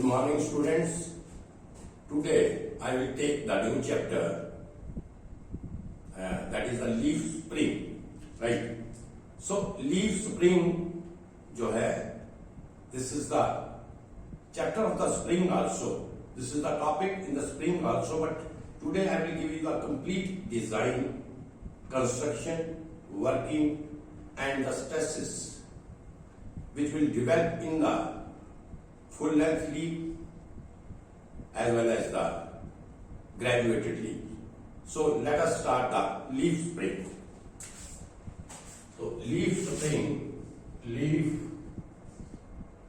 morning, students. Today I will take the new chapter, that is the leaf spring, right? So leaf spring जो है, this is the chapter of the spring also. This is the topic in the spring also, but today I will give you the complete design, construction, working and the stresses which will develop in the full length leaf as well as the graduated leaf. So let us start the leaf spring. So leaf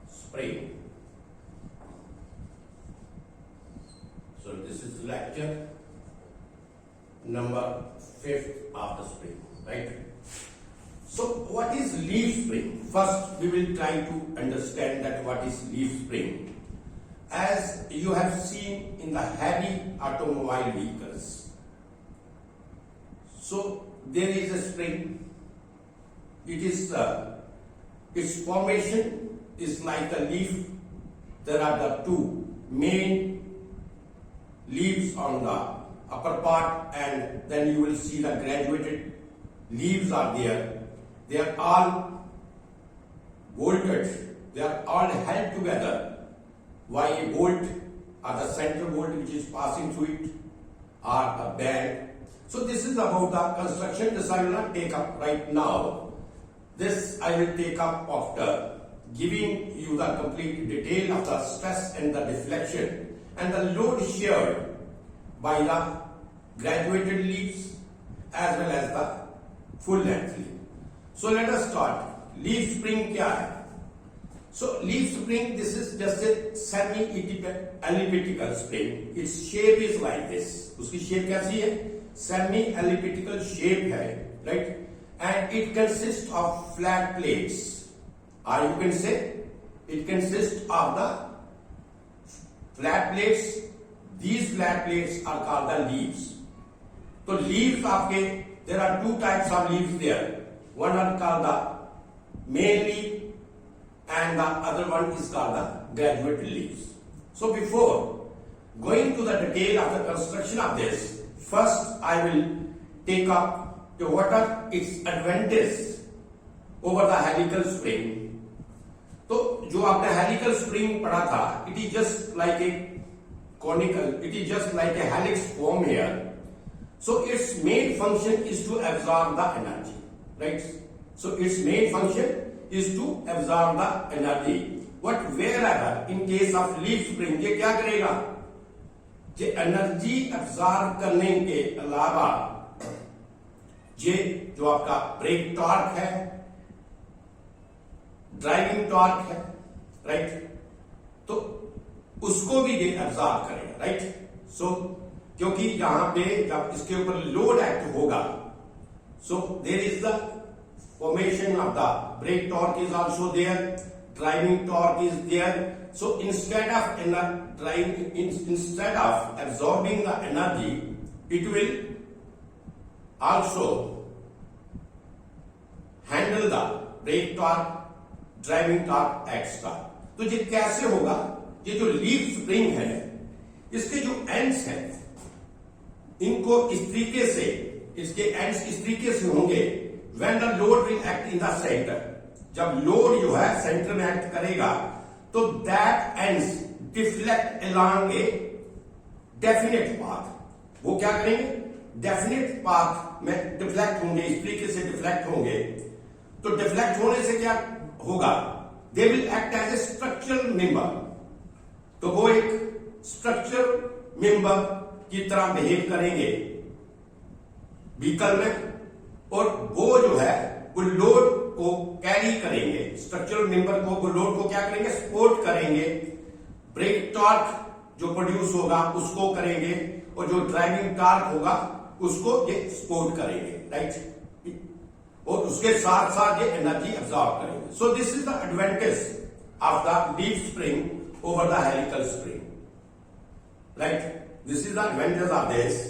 spring. So this is lecture number 5th of the spring, right? So what is leaf spring? First we will try to understand that what is leaf spring. As you have seen in the heavy automobile vehicles, so there is a spring. It is its formation is like a leaf. There are the two main leaves on the upper part, and then you will see the graduated leaves are there. They are all bolted. They are all held together by a bolt or the center bolt which is passing through it or a band. So this is about the construction. This I will not take up right now. This I will take up after giving you the complete detail of the stress and the deflection and the load shared by the graduated leaves as well as the full length leaf. So let us start. Leaf spring क्या है? So leaf spring, this is just a semi-elliptical spring. Its shape is like this. उसकी shape कैसी है? Semi-elliptical shape है, right? And it consists of flat plates. Or you can say it consists of the flat plates. These flat plates are called the leaves. So leaves आपके, there are two types of leaves there. One are called the main leaf and the other one is called the graduated leaves. So before going to the detail of the construction of this, first I will take up what are its advantages over the helical spring. तो जो आपने helical spring पढ़ा था, it is just like a conical, it is just like a helix form here. So its main function is to absorb the energy, right? So its main function is to absorb the energy. But wherever in case of leaf spring ये क्या करेगा? ये energy absorb करने के अलावा ये जो आपका ब्रेक टॉर्क है, ड्राइविंग टॉर्क है, राइट? तो उसको भी ये absorb करेगा, राइट? सो क्योंकि यहां पे जब इसके ऊपर लोड एक्ट होगा, so there is the formation of the brake torque is also there, driving torque is there. So instead of absorbing the energy, it will also handle the brake torque, driving torque extra. तो ये कैसे होगा? ये जो leaf spring है, इसके जो ends हैं, इनको इस तरीके से, इसके एंड्स इस तरीके से होंगे. When the load will act in the center, जब लोड जो है सेंटर में एक्ट करेगा, तो that ends deflect along a definite path. वो क्या करेंगे? डेफिनेट पाथ में डिफ्लेक्ट होंगे, इस तरीके से डिफ्लेक्ट होंगे. तो डिफ्लेक्ट होने से क्या होगा? They will act as a structural member. तो वो एक स्ट्रक्चरल मेंबर की तरह बिहेव करेंगे व्हीकल में, और वो जो है वो लोड को कैरी करेंगे. स्ट्रक्चरल मेंबर को, वो लोड को क्या करेंगे? सपोर्ट करेंगे. ब्रेक टॉर्क जो प्रोड्यूस होगा उसको करेंगे, और जो ड्राइविंग टॉर्क होगा उसको ये सपोर्ट करेंगे, राइट? और उसके साथ साथ ये एनर्जी अब्सॉर्ब करेंगे. So this is the advantage of the leaf spring over the helical spring, right? This is the advantage of this.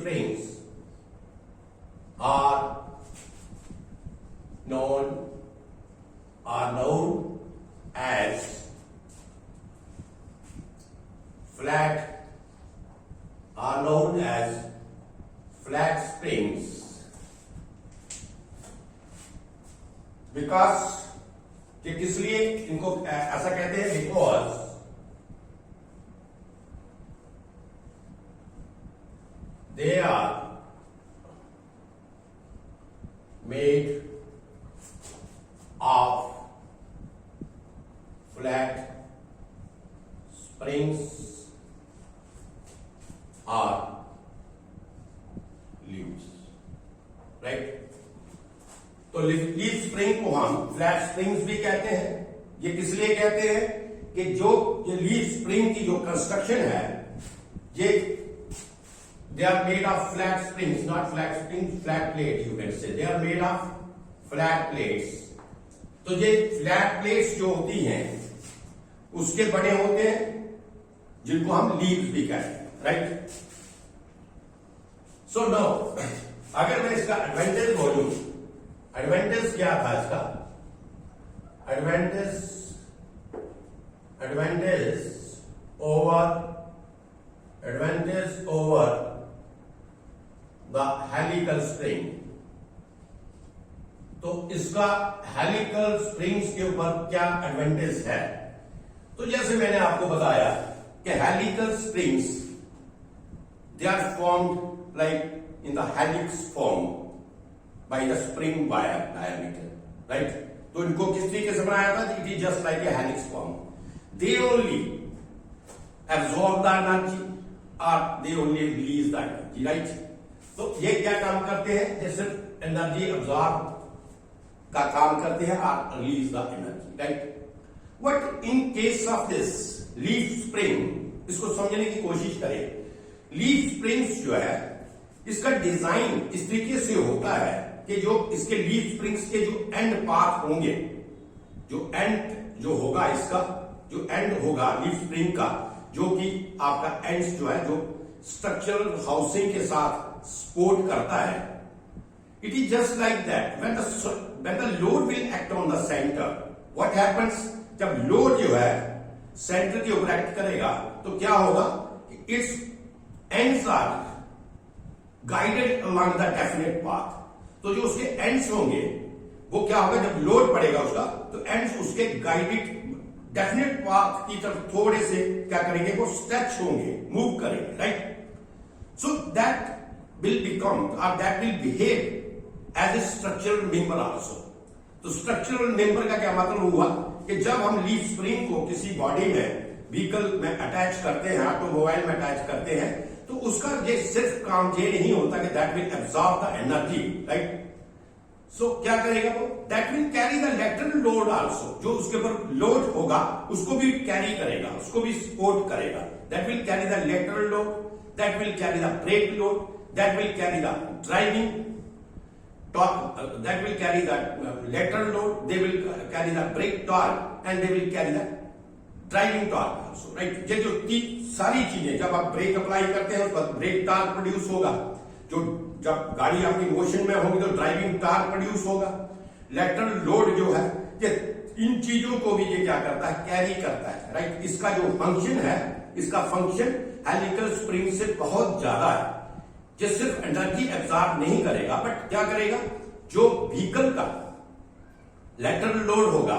springs are known as flat springs because कि किस लिए इनको ऐसा कहते हैं? Because they are made of flat springs or leaves, right? तो leaf spring को हम फ्लैट स्प्रिंग्स भी कहते हैं। ये किस लिए कहते हैं कि जो ये लीफ स्प्रिंग की जो कंस्ट्रक्शन है, ये they are made of flat springs, not flat springs, flat plate you can say, they are made of flat plates. तो ये फ्लैट प्लेट्स जो होती हैं उसके बने होते हैं, जिनको हम लीव्स भी कहते हैं, राइट? सो नो अगर मैं इसका एडवांटेज बोलूं, एडवांटेज क्या था इसका? Advantage over the helical spring. तो इसका हेलिकल स्प्रिंग्स के ऊपर क्या एडवांटेज है? तो जैसे मैंने आपको बताया कि helical springs they are formed like in the helix form by the spring wire diameter, right? तो इनको किस तरीके से बनाया था? It is just like a helix form. They only absorb the energy or they only release the energy, right? तो ये क्या काम करते हैं? ये सिर्फ एनर्जी अब्सॉर्ब का काम करते हैं और release the energy, right? But in case of this leaf spring, इसको समझने की कोशिश करें। लीफ स्प्रिंग्स जो है, इसका डिजाइन इस तरीके से होता है कि जो इसके लीफ स्प्रिंग्स के जो एंड पार्ट होंगे, जो एंड जो होगा इसका, जो एंड होगा लीफ स्प्रिंग का, जो कि आपका एंड्स जो है, जो स्ट्रक्चरल हाउसिंग के साथ सपोर्ट करता है, it is just like that when the load will act on the centre, what happens? जब लोड जो है सेंटर के ऊपर एक्ट करेगा तो क्या होगा? Its ends are guided along the definite path. तो जो उसके एंड्स होंगे वो क्या होगा? जब लोड पड़ेगा उसका, तो एंड्स उसके गाइडेड डेफिनेट पाथ की तरफ थोड़े से क्या करेंगे? वो स्ट्रेच होंगे, मूव करेंगे, right? So that will become और that will behave as a structural member also. तो स्ट्रक्चरल मेंबर का क्या मतलब हुआ कि जब हम लीफ स्प्रिंग को किसी बॉडी में, व्हीकल में अटैच करते हैं, ऑटोमोबाइल में अटैच करते हैं, तो उसका ये सिर्फ काम ये नहीं होता कि that will absorb the energy, right? So क्या करेगा वो? That will carry the lateral load also. जो उसके ऊपर लोड होगा उसको भी कैरी करेगा, उसको भी सपोर्ट करेगा। That will carry the lateral load, that will carry the brake load, that will carry the driving torque, that will carry the lateral load, they will carry the brake torque and they will carry the driving torque also, right? ये जो सारी चीजें, जब आप break apply करते हैं उसके बाद ब्रेक टार्क प्रोड्यूस होगा, जो जब गाड़ी आपकी मोशन में होगी तो ड्राइविंग टार्क प्रोड्यूस होगा। लेटरल लोड जो है, ये इन चीजों को भी ये क्या करता है? कैरी करता है, राइट? इसका जो फंक्शन है, इसका फंक्शन हेलिकल स्प्रिंग से बहुत ज्यादा है। ये सिर्फ एनर्जी एब्सॉर्ब नहीं करेगा, बट क्या करेगा? जो व्हीकल का लेटरल लोड होगा,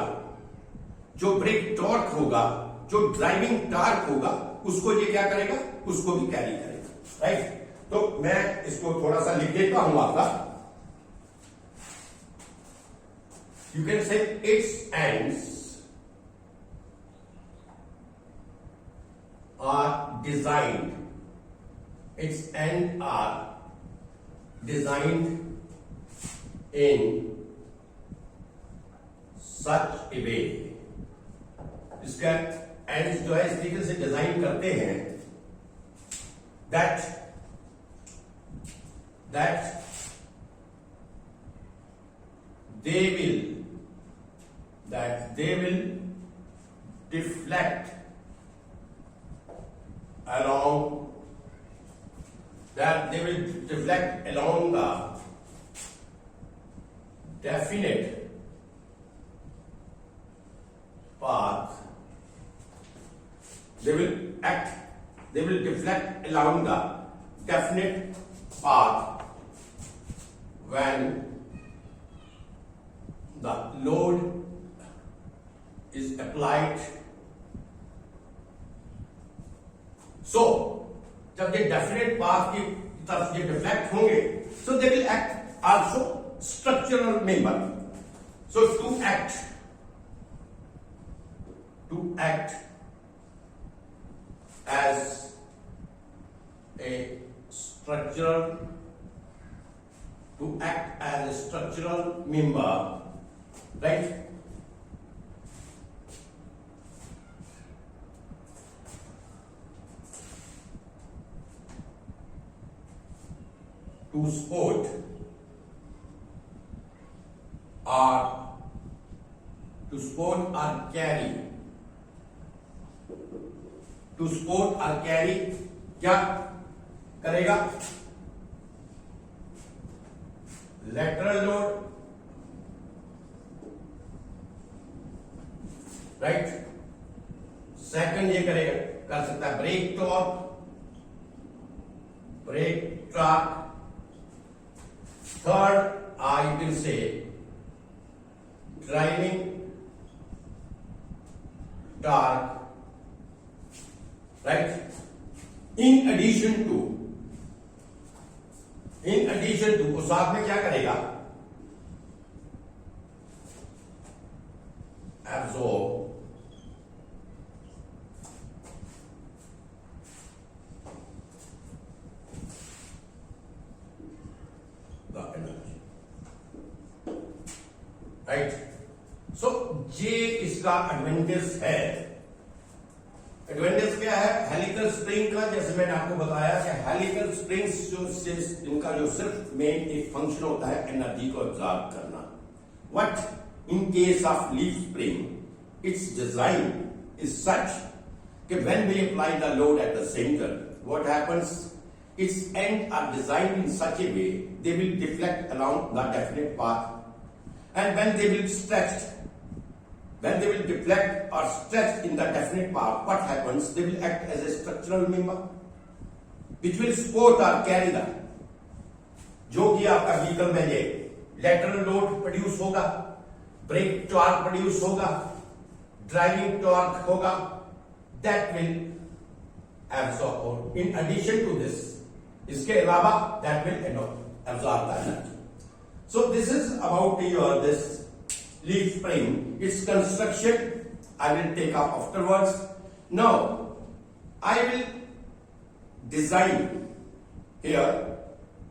जो ब्रेक टॉर्क होगा, जो ड्राइविंग टार्क होगा, उसको ये क्या करेगा? उसको भी कैरी करेगा, राइट? तो मैं इसको थोड़ा सा लिख देता हूं आपका। You can say its ends are designed, its ends are designed in such a way, इसका एंड्स जो है इस तरीके से डिजाइन करते हैं that they will deflect along that they will deflect along the definite path. They will deflect along the definite path when the load is applied. So जब ये डेफिनेट पाथ की तरफ ये डिफ्लेक्ट होंगे, so they will act also structural member. So to act as a structural member, right? To support or carry क्या करेगा? Lateral load, right? Second ये करेगा, कर सकता है brake torque. Third, I will say driving torque, right? In addition to वो साथ में क्या करेगा? Absorb the energy, right? So ये इसका एडवांटेज है. एडवांटेज क्या है? हेलिकल स्प्रिंग का, जैसे मैंने आपको बताया कि हेलिकल स्प्रिंग्स इनका जो सिर्फ मेन एक फंक्शन होता है एनर्जी को एब्जॉर्ब करना. What in case of leaf spring, its design is such कि when we apply the load at the centre, what happens, its ends are designed in such a way they will deflect along the definite path, and when they will deflect or stretch in the definite path, what happens? They will act as a structural member which will support or carry the, जो कि आपका vehicle में ये lateral load produce होगा, break torque produce होगा, driving torque होगा, that will absorb. In addition to this, इसके अलावा that will absorb the energy. So this is about this leaf spring. Its construction I will take up afterwards. Now I will design here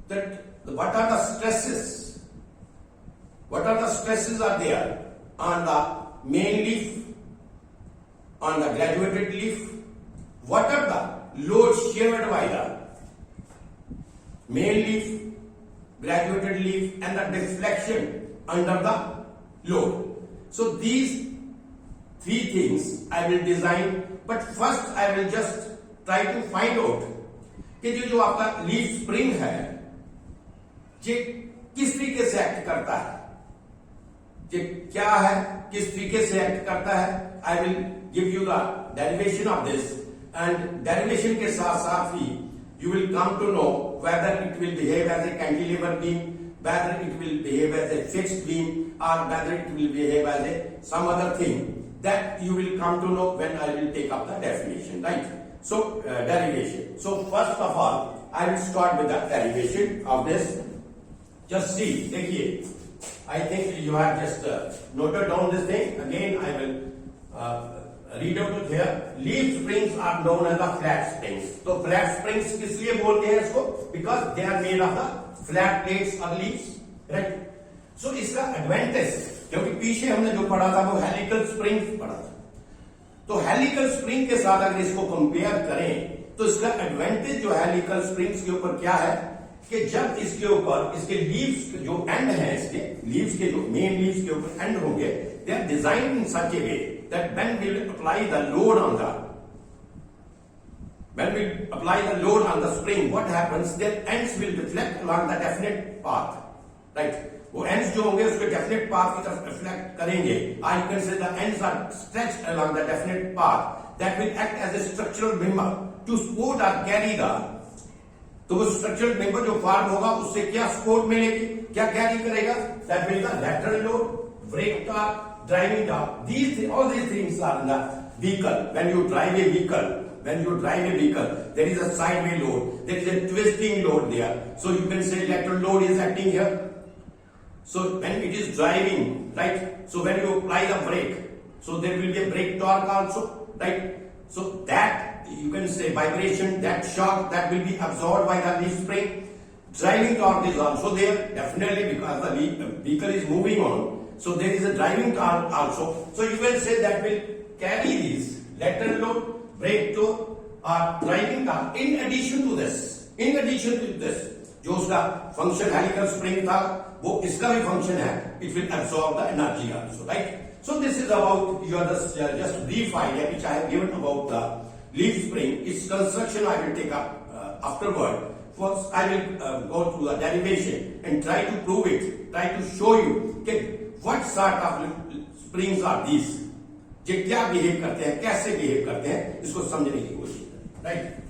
that what are the stresses are there on the main leaf, on the graduated leaf, what are the loads shared by the main leaf, graduated leaf, and the deflection under the load. So these three things I will design, but first I will just try to find out कि जो आपका leaf spring है ये किस तरीके से act करता है, ये क्या है, किस तरीके से एक्ट करता है. I will give you the derivation of this, and derivation के साथ साथ ही you will come to know whether it will behave as a cantilever beam, whether it will behave as a fixed beam, or whether it will behave as some other thing. That you will come to know when I will take up the definition, right? So derivation. So first of all, I will start with the derivation of this. Just see, देखिए, I think you have just noted down this thing. Again, I will read out it here. Leaf springs are known as the flat springs. तो flat springs किस लिए बोलते हैं इसको? Because they are made of the flat plates or leaves, right? So इसका advantage, क्योंकि पीछे हमने जो पढ़ा था वो हेलिकल स्प्रिंग पढ़ा था, तो हेलिकल स्प्रिंग के साथ अगर इसको कंपेयर करें तो इसका एडवांटेज जो हेलिकल स्प्रिंग्स के ऊपर क्या है कि जब इसके ऊपर इसके लीव्स जो एंड है, इसके लीव्स के जो मेन लीव्स के ऊपर एंड होंगे, they are designed in such a way that when we will apply the load on the when we apply the load on the spring, what happens? Their ends will deflect along the definite path, right? वो ends जो होंगे उसके definite path की तरफ reflect करेंगे. Or you can say the ends are stretched along the definite path that will act as a structural member to support or carry the. तो वो structural member जो form होगा उससे क्या support मिलेगी, क्या carry करेगा? That will be the lateral load, brake torque, driving torque. All these things are in the vehicle. When you drive a vehicle, there is a sideway load, there is a twisting load there. So you can say lateral load is acting here. So when it is driving, right? So when you apply the brake, so there will be a brake torque also, right? So that you can say vibration, that shock, that will be absorbed by the leaf spring. Driving torque is also there, definitely, because the vehicle is moving on. So there is a driving torque also. So you will say that will carry these lateral load, brake torque, or driving torque. In addition to this, जो उसका function helical spring था, वो इसका भी function है. It will absorb the energy also, right? So this is about your just brief idea which I have given about the leaf spring. Its construction I will take up afterward. First, I will go through the derivation and try to prove it, try to show you what sort of springs are these. ये क्या behave करते हैं, कैसे behave करते हैं, इसको समझने की कोशिश करें, right?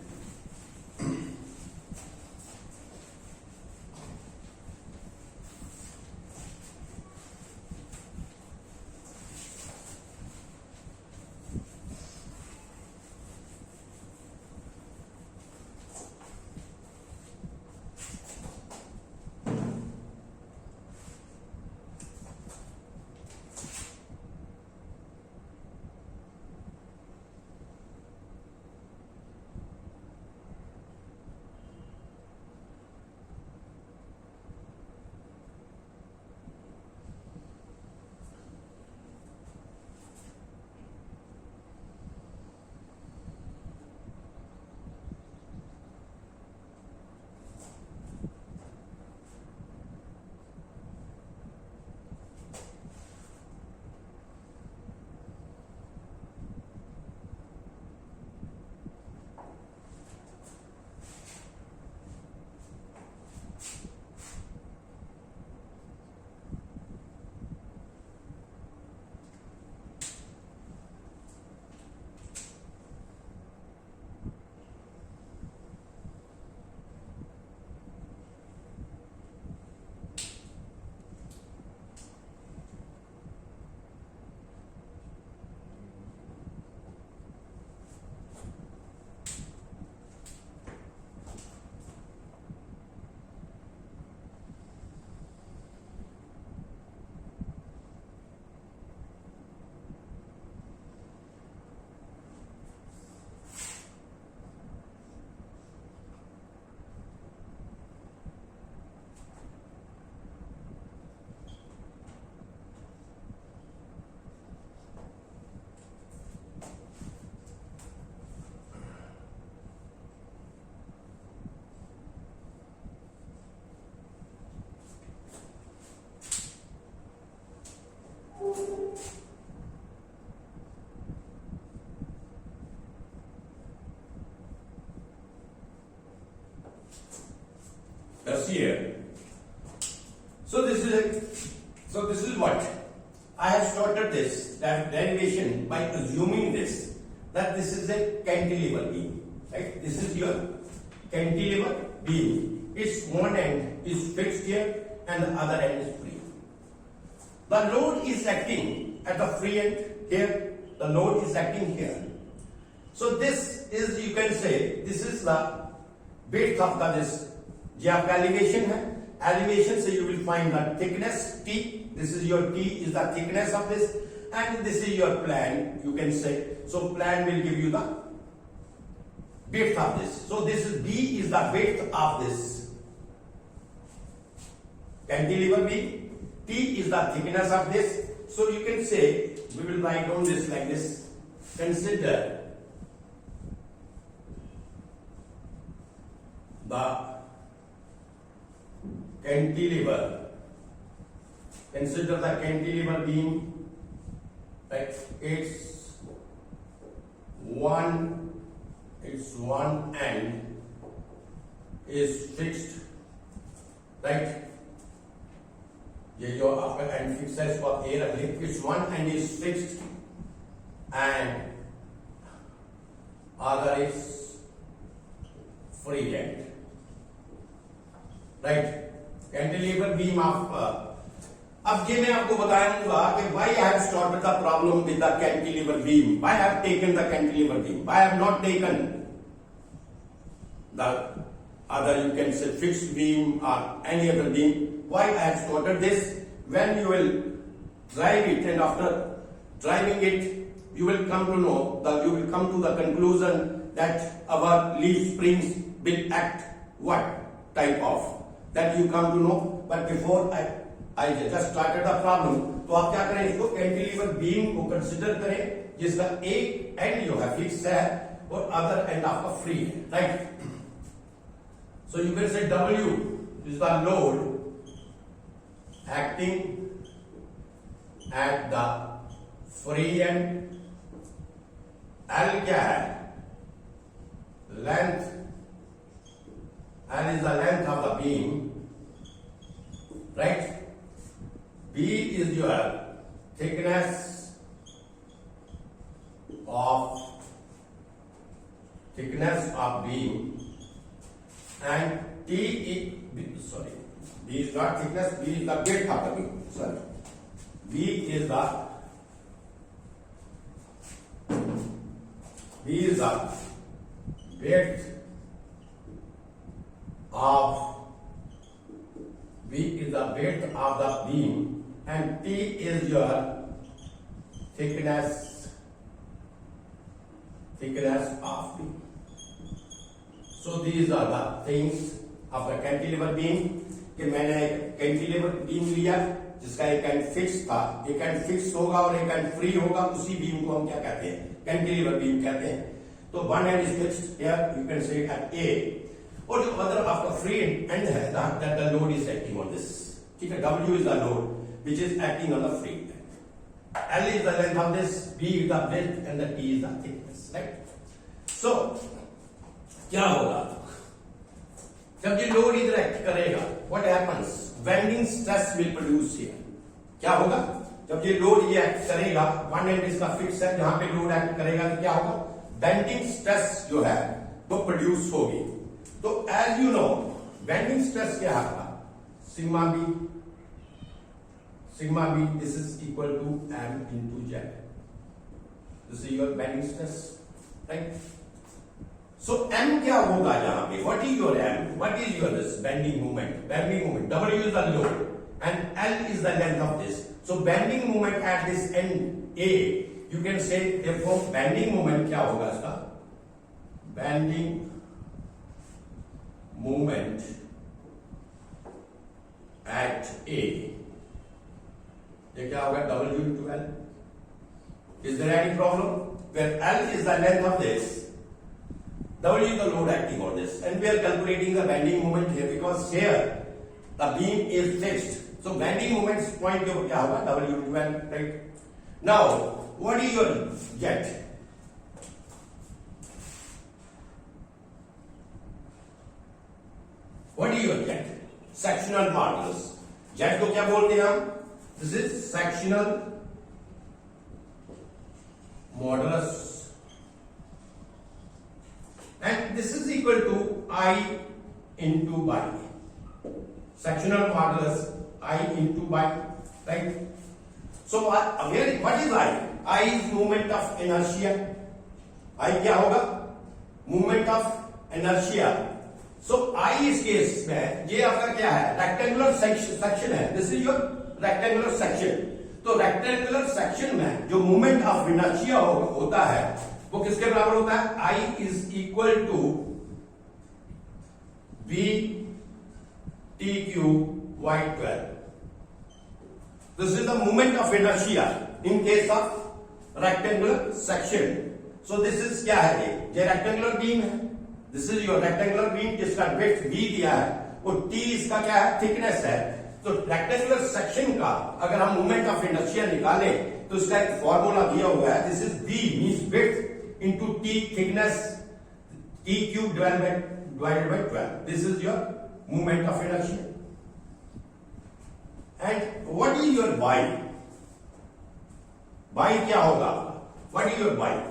Let's see here. So this is what I have started this derivation by assuming this, that this is a cantilever beam, right? This is your cantilever beam. Its one end is fixed here and the other end is free. The load is acting at the free end here. The load is acting here. So this is, you can say, this is the width of this. ये आपका elevation है. Elevation से you will find the thickness T. This is your T is the thickness of this, and this is your plan. You can say, so plan will give you the width of this. So this is B is the width of this cantilever beam. T is the thickness of this. So you can say, we will write down this like this. Consider the cantilever. Consider the cantilever beam, right? Its one its one end is fixed, right? ये जो आपका and fix है इसको आप ए रख लें. Its one end is fixed and other is free end, right? Cantilever beam of अब ये मैं आपको बताऊंगा कि why I have started the problem with the cantilever beam, why I have taken the cantilever beam, why I have not taken the other, you can say fixed beam or any other beam. Why I have started this? When you will drive it and after driving it, you will come to know that you will come to the conclusion that our leaf springs will act what type of, that you come to know. But before I just started the problem, तो आप क्या करें, इसको cantilever beam को consider करें जिसका एक and जो है फिक्स है और अदर एंड आपका फ्री है, right? So you can say W is the load acting at the free end. L क्या है? Length. L is the length of the beam, right? B is your thickness of beam, and T is, sorry, B is not thickness, B is the width of the beam. Sorry, B is the width of the beam, and T is your thickness of beam. So these are the things of the cantilever beam. कि मैंने एक cantilever beam लिया जिसका एक and fix था, एक and fix होगा और एक एंड फ्री होगा, उसी बीम को हम क्या कहते हैं? कैंटिलीवर बीम कहते हैं. तो one end is fixed here, you can say at A, और जो अदर आपका फ्री एंड है that the load is acting on this. ठीक है, W is the load which is acting on the free end. L is the length of this, B is the width, and the T is the thickness, right? So क्या होगा जब ये load इधर act करेगा? What happens? Bending stress will produce here. क्या होगा जब ये लोड ये एक्ट करेगा? वन एंड इसका फिक्स है, जहां पे लोड एक्ट करेगा तो क्या होगा? बेंडिंग स्ट्रेस जो है वो प्रोड्यूस होगी. तो as you know bending stress क्या है? Sigma B, this is equal to M into Z. This is your bending stress, right? So M क्या होगा यहाँ पे? What is your M? What is your this bending moment? Bending moment. W is the load and L is the length of this. So bending moment at this end A, you can say therefore bending moment क्या होगा इसका? Bending moment at A. ये क्या होगा? W into L. Is there any problem? Where L is the length of this, W is the load acting on this, and we are calculating the bending moment here because here the beam is fixed. So bending moment point क्या होगा? W into L, right? Now what is your Z? What is your Z? Sectional modulus. Z को क्या बोलते हैं हम? This is sectional modulus, and this is equal to I into by. Sectional modulus I into by, right? So what is I? I is moment of inertia. I क्या होगा? Moment of inertia. So I इस case में ये आपका क्या है? Rectangular section है. This is your rectangular section. तो रेक्टेंगुलर सेक्शन में जो मूवमेंट ऑफ इनर्शिया होता है वो किसके बराबर होता है? I is equal to V TQ Y12. This is the moment of inertia in case of rectangular section. So this is क्या है? ये रेक्टेंगुलर बीम है. This is your rectangular beam जिसका विड्थ V दिया है और T इसका क्या है? थिकनेस है. तो रेक्टेंगुलर सेक्शन का अगर हम मोमेंट ऑफ इनर्शिया निकालें तो इसका एक फॉर्मूला दिया हुआ है. This is V means width into T thickness E cube divided by 12. This is your moment of inertia. And what is your y? Y क्या होगा? What is your y?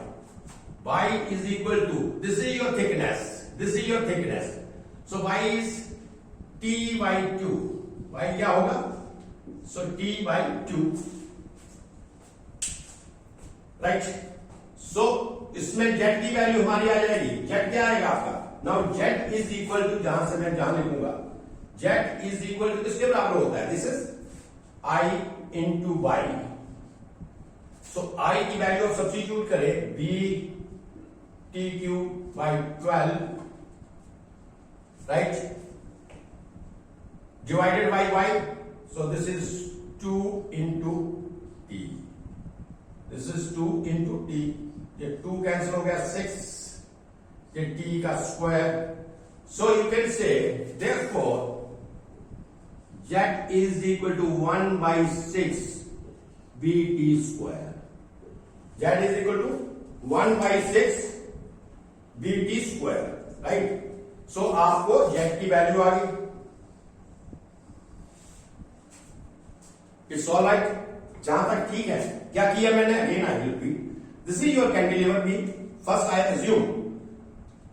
Y is equal to, this is your thickness. This is your thickness. So y is t by 2. Y क्या होगा? So t by 2. Right? So इसमें z की value हमारी आ जाएगी. Z क्या आएगा आपका? Now z is equal to, जहां लिखूंगा, z is equal to किसके बराबर होता है? This is I into y. So I की वैल्यू आप सब्स्टिट्यूट करें, b t cube by 12, right? Divided by y. So this is 2 into t. This is 2 into t. ये 2 कैंसिल हो गया, 6. ये t का square. So you can say, therefore, z is equal to 1 by 6 bt square. Z is equal to 1 by 6 bt square, right? So आपको z की value आ गई. It's all right. जहां तक ठीक है. क्या किया मैंने? Again I will repeat. This is your cantilever beam. First I assume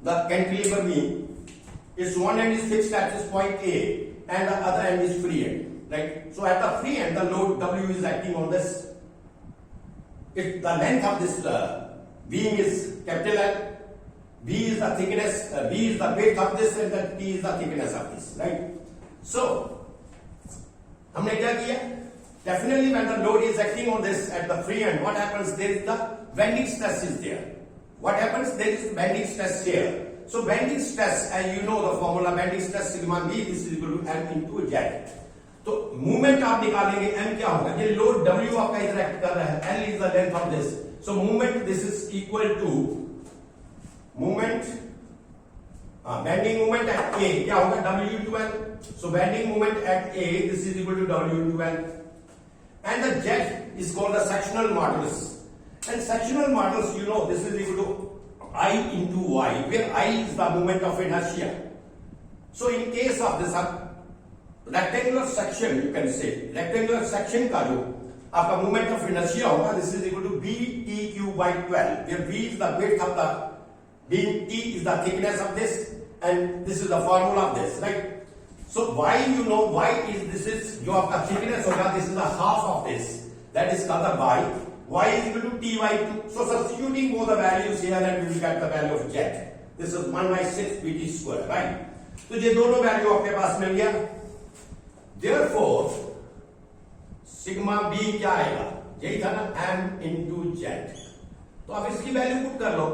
the cantilever beam is one end is fixed at this point A and the other end is free end, right? So at the free end the load W is acting on this. If the length of this beam is capital L, B is the thickness, B is the width of this and the T is the thickness of this, right? So हमने क्या किया? Definitely when the load is acting on this at the free end, what happens? There is the bending stress is there. What happens? There is bending stress here. So bending stress, as you know the formula, bending stress sigma b, this is equal to m into z. तो movement आप निकालेंगे, m क्या होगा? ये load w आपका इधर act कर रहा है, l is the length of this. So movement, this is equal to movement, bending movement at a क्या होगा? w into l. So bending moment at a, this is equal to w into l. And the z is called the sectional modulus. And sectional modulus, you know, this is equal to I into y, where I is the moment of inertia. So in case of this rectangular section, you can say rectangular section का जो आपका moment of inertia होगा, this is equal to b t cube by 12, where b is the width of the beam, t is the thickness of this, and this is the formula of this, right? So y, you know, y is, this is जो आपका thickness होगा, this is the half of this, that is called the y. Y is equal to t by 2. So substituting both the values here and we will get the value of z. This is 1 by 6 bt square, right? तो ये दोनों value आपके पास मिल गया. Therefore, sigma b क्या आएगा? यही था ना, m into z. तो आप इसकी वैल्यू पुट कर लो.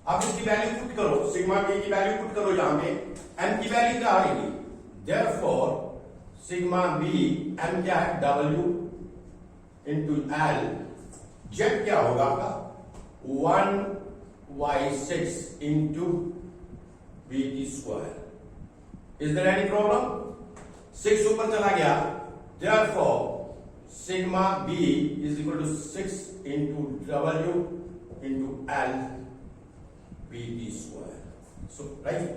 आप इसकी वैल्यू पुट करो, sigma b की वैल्यू पुट करो यहां पे. m की वैल्यू क्या आएगी? Therefore, sigma b, m क्या है? w into l. Z क्या होगा आपका? 1 by 6 into bt square. Is there any problem? 6 ऊपर चला गया. Therefore, sigma b is equal to 6 into w into l bt square. So, right?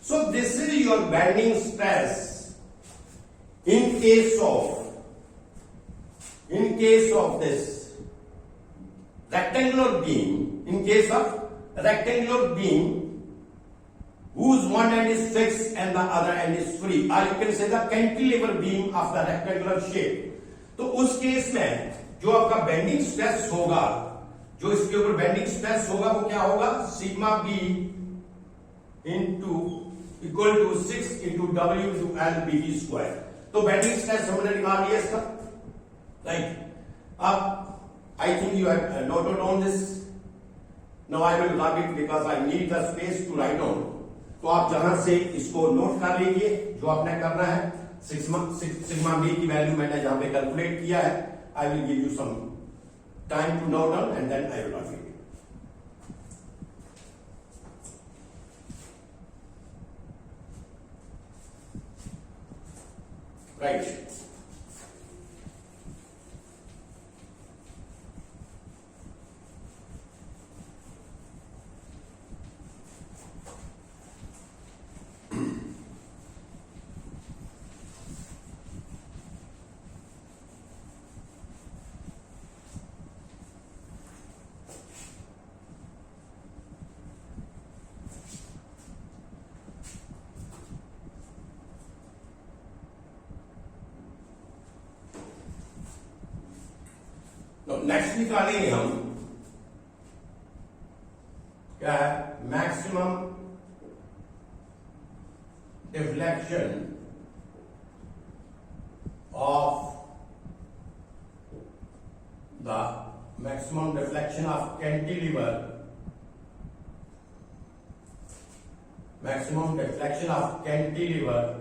So this is your bending stress in case of this rectangular beam, in case of rectangular beam whose one end is fixed and the other end is free, or you can say the cantilever beam of the rectangular shape. तो उस केस में जो आपका bending stress होगा, जो इसके ऊपर बेंडिंग स्ट्रेस होगा, वो क्या होगा? Sigma b into equal to 6 into w into l bt square. तो बेंडिंग स्ट्रेस हमने निकाल लिया इसका, राइट? अब I think you have noted on this. Now I will rub it because I need the space to write down. तो आप जहां से इसको नोट कर लीजिए, जो आपने करना है. सिग्मा बी की वैल्यू मैंने जहां पे कैलकुलेट किया है. I will give you some time to note down and then I will rub it. Right. Next निकालेंगे हम क्या है, maximum deflection of the maximum deflection of cantilever, maximum deflection of cantilever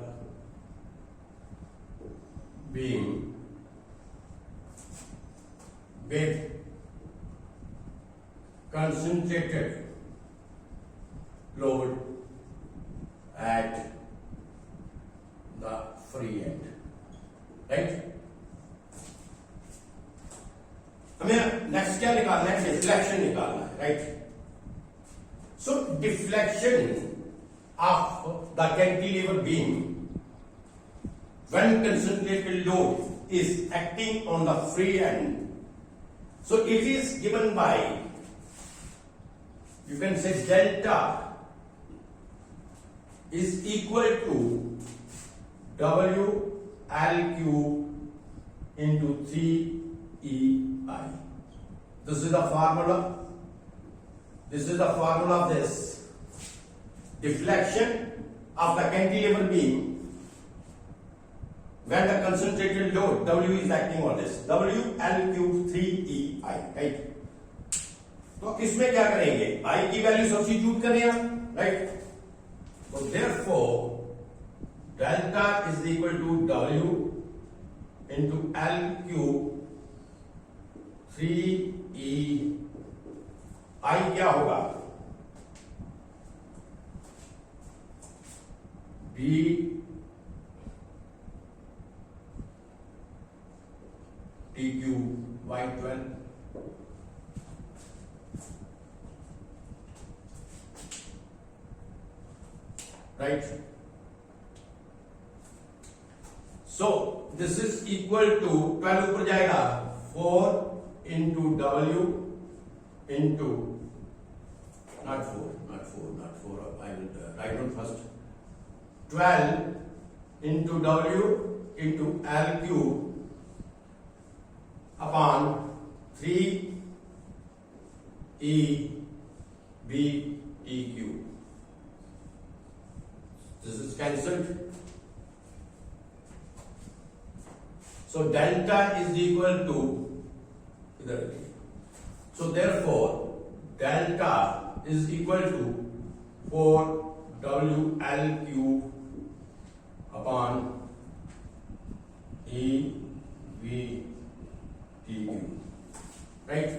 beam with concentrated load at the free end, right. हमें next क्या निकालना है, deflection निकालना है, right. So deflection of the cantilever beam when concentrated load is acting on the free end, so it is given by, you can say delta is equal to W L cube into 3EI. This is the formula. This is the formula of this. Deflection of the cantilever beam when the concentrated load W is acting on this. W L cube 3EI. Right? तो इसमें क्या करेंगे, I की value substitute करें हम, right. So therefore delta is equal to W into L cube 3E I क्या होगा, B T cube by 12, right? So this is equal to 12 ऊपर जाएगा, 4 into W into not 4, I will write down first. 12 into W into L cube upon 3 E B T cube. This is cancelled. So delta is equal to, so therefore delta is equal to 4WL cube upon EVT cube, right?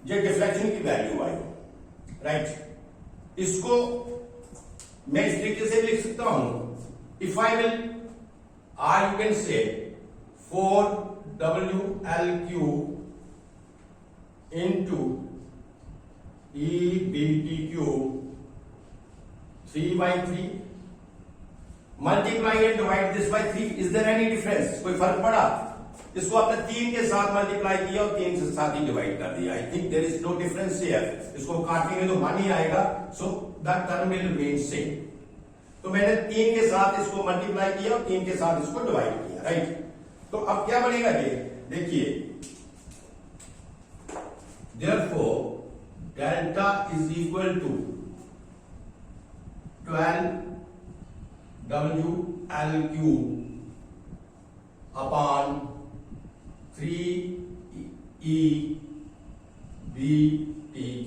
ये deflection की value आई, right. इसको मैं इस तरीके से लिख सकता हूं, if I will or you can say 4WL cube into EBT cube 3 by 3, multiply and divide this by 3. Is there any difference? कोई फर्क पड़ा? इसको आपने 3 के साथ मल्टीप्लाई किया और 3 के साथ ही डिवाइड कर दिया। I think there is no difference here. इसको काटेंगे तो 1 ही आएगा, so that term will remain same. तो मैंने 3 के साथ इसको मल्टीप्लाई किया और 3 के साथ इसको डिवाइड किया, राइट। तो अब क्या बनेगा ये देखिए, therefore delta is equal to 12WL cube upon 3EBT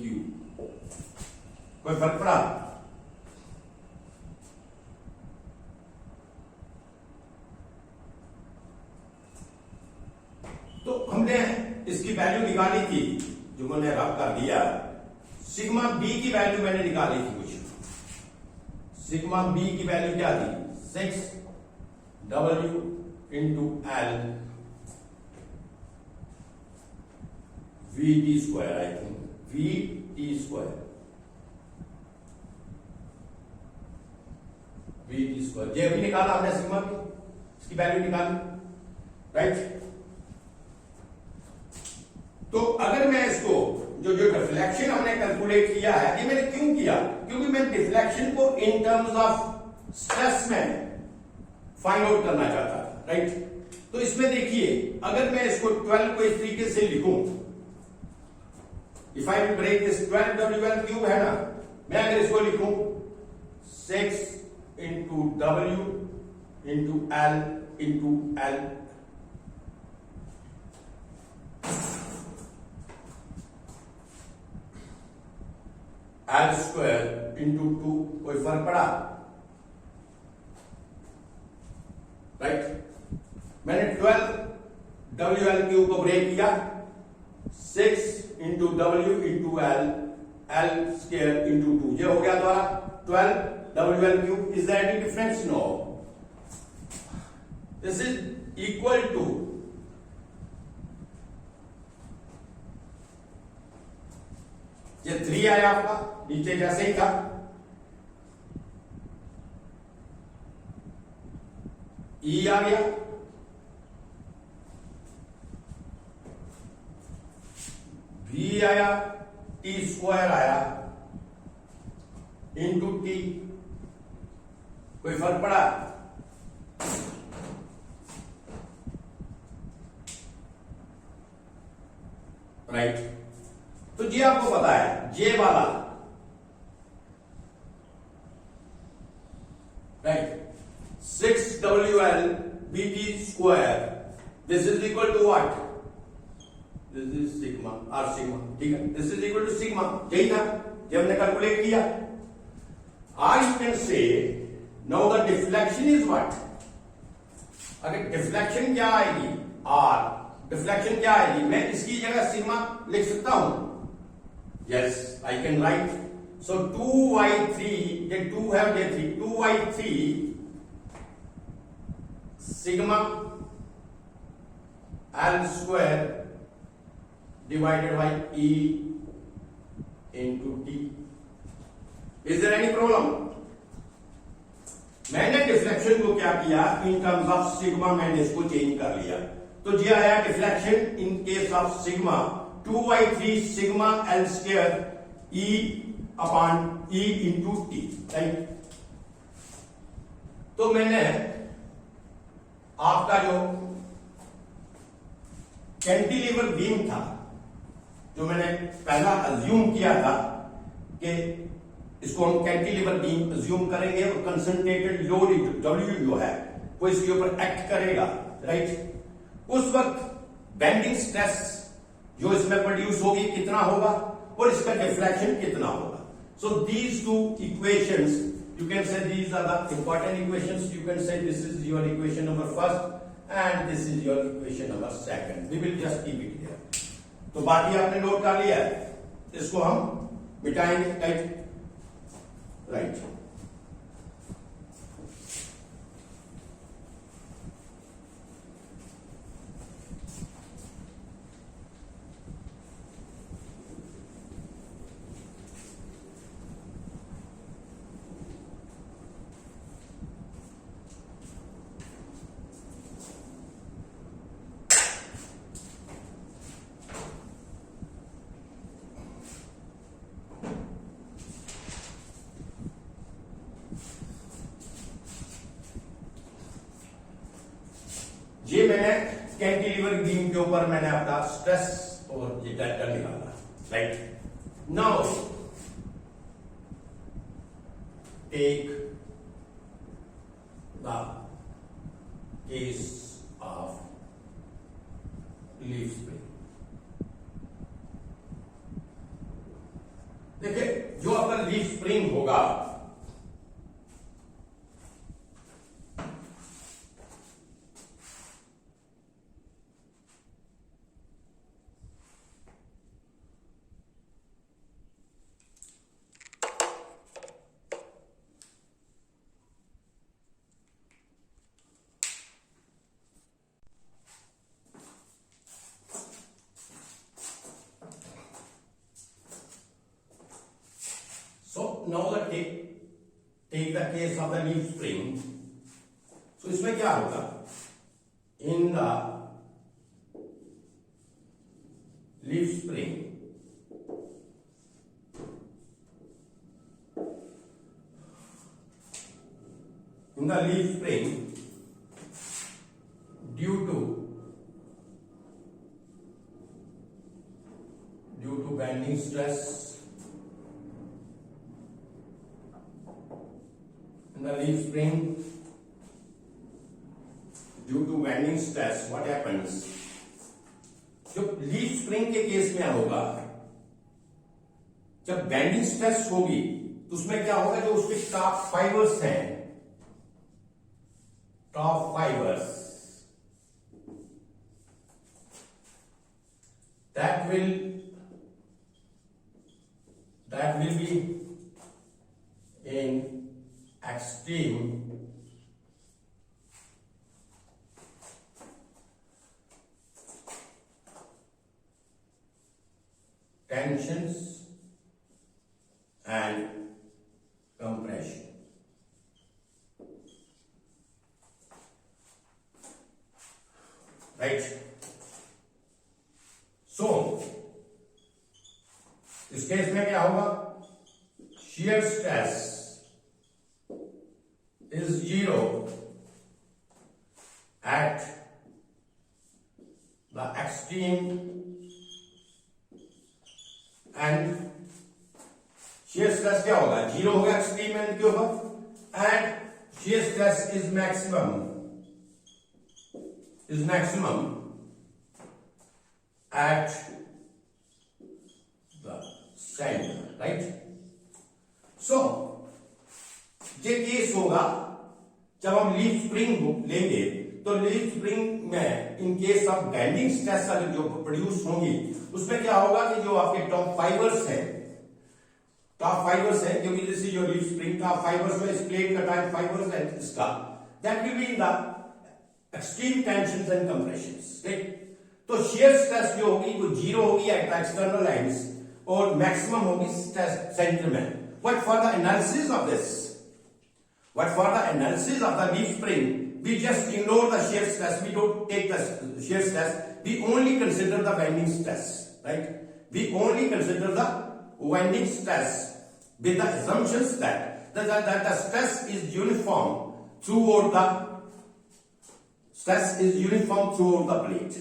cube। कोई फर्क पड़ा? तो हमने इसकी वैल्यू निकाली थी, जो मैंने रब कर दिया। सिग्मा बी की वैल्यू मैंने निकाली थी कुछ, सिग्मा बी की वैल्यू क्या थी, 6W into L VT square, I think VT square ये भी निकाला हमने, सिग्मा की इसकी वैल्यू निकाली, राइट। तो अगर मैं इसको जो डिफ्लेक्शन हमने कैलकुलेट किया है, ये मैंने क्यों किया, क्योंकि मैं डिफ्लेक्शन को इन टर्म्स ऑफ स्ट्रेस में फाइंड आउट करना चाहता था, राइट। तो इसमें देखिए, अगर मैं इसको 12 को इस तरीके से लिखूं, if I break this 12 WL cube है ना, मैं अगर इसको लिखूं 6 into W into L into L, L square into 2, कोई फर्क पड़ा, राइट। मैंने 12 WL क्यूब को ब्रेक किया, 6 into W into L square into 2, ये हो गया द्वारा 12 WL cube. Is there any difference? No, this is equal to ये 3 आया आपका, नीचे जैसे ही था, E आ गया, V आया, T स्क्वायर आया इंटू T, कोई फर्क पड़ा? राइट। तो ये आपको पता है, ये वाला, right, 6WL BT square, this is equal to what? This is sigma, or sigma, ठीक है, this is equal to sigma, यही था जब हमने कैलकुलेट किया। Or you can say now the deflection is what? अगर डिफ्लेक्शन क्या आएगी? आर, डिफ्लेक्शन क्या आएगी? मैं इसकी जगह सिग्मा लिख सकता हूं, yes I can write. So 2y3, ये 2 है, ये 3, 2y3 सिग्मा L square divided by E into T। Is there any problem? मैंने डिफ्लेक्शन को क्या किया, इन टर्म्स ऑफ सिग्मा मैंने इसको चेंज कर लिया, तो ये आया deflection in case of sigma 2y3 सिग्मा L square E upon E into T, right. तो मैंने आपका जो कैंटिलीवर बीम था, जो मैंने पहला अज्यूम किया था कि इसको हम कैंटिलीवर बीम अज्यूम करेंगे और कंसंट्रेटेड लोड W जो है वो इसके ऊपर एक्ट करेगा, राइट। उस वक्त बेंडिंग स्ट्रेस जो इसमें प्रोड्यूस होगी कितना होगा और इसका डिफ्लेक्शन कितना होगा। So these two equations, you can say these are the important equations. You can say this is your equation number first and this is your equation number second. We will just keep it here. तो बाकी आपने note कर लिया है, इसको हम मिटाएंगे, right. ये मैंने कैंटिलीवर बीम के ऊपर मैंने अपना स्ट्रेस और ये डेल्टा निकाला, right. Now take the case of leaf spring. देखिए, जो आपका लीफ स्प्रिंग होगा, now the take the case of the leaf spring. So इसमें क्या होगा? In the leaf spring, in the leaf spring due to bending stress in the leaf spring, due to bending stress, what happens? जो leaf spring के case में होगा, जब bending stress होगी तो उसमें क्या होगा, जो उसके टॉप फाइबर्स हैं, top fibres, that will be in extreme tensions and compression. Right? So, इस केस में क्या होगा? Shear stress is zero at the extreme, and shear stress क्या होगा? जीरो होगा एक्सट्रीम एंड के ऊपर, and shear stress is maximum at the center, right? So ये केस होगा जब हम लीफ स्प्रिंग लेंगे, तो लीफ स्प्रिंग में इन केस ऑफ बेंडिंग स्ट्रेस जो प्रोड्यूस होंगी, उसमें क्या होगा कि जो आपके टॉप फाइबर्स हैं, क्योंकि जैसे जो लीफ स्प्रिंग का फाइबर्स में, इस प्लेट का टाइप फाइबर्स है इसका, that will be in the extreme tensions and compressions, right? तो शियर स्ट्रेस जो होगी वो जीरो होगी एट द एक्सटर्नल एंड्स और मैक्सिमम होगी स्ट्रेस सेंटर में. What for the analysis of this? What for the analysis of the leaf spring? We just ignore the shear stress. We don't take the shear stress. We only consider the bending stress, right? We only consider the bending stress with the assumptions that the stress is uniform throughout the plate.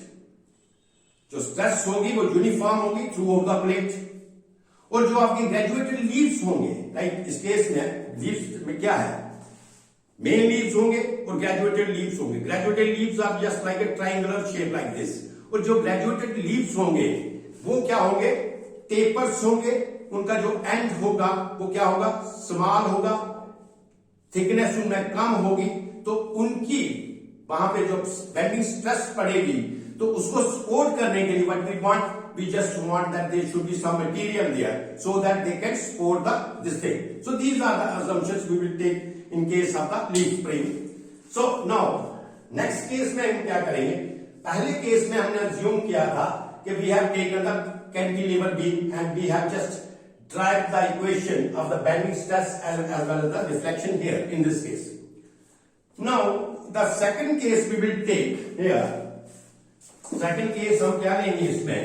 जो stress होगी वो uniform होगी through out the plate. और जो आपके graduated leaves होंगे, right, इस case में लीव्स में क्या है, मेन लीव्स होंगे और ग्रेजुएटेड लीव्स होंगे. Graduated leaves are just like a triangular shape like this. और जो ग्रेजुएटेड लीव्स होंगे वो क्या होंगे, टेपर्स होंगे. उनका जो एंड होगा वो क्या होगा, स्मॉल होगा, थिकनेस उनमें कम होगी. तो उनकी वहां पे जो बेंडिंग स्ट्रेस पड़ेगी, तो उसको सपोर्ट करने के लिए what we want, we just want that there should be some material there so that they can support this thing. So these are the assumptions we will take in case of the leaf spring. So now next case में हम क्या करेंगे, पहले case में हमने assume किया था कि we have taken the cantilever beam and we have just derived the equation of the bending stress as well as the deflection here in this case. Now the second case we will take here. Second case हम क्या लेंगे इसमें,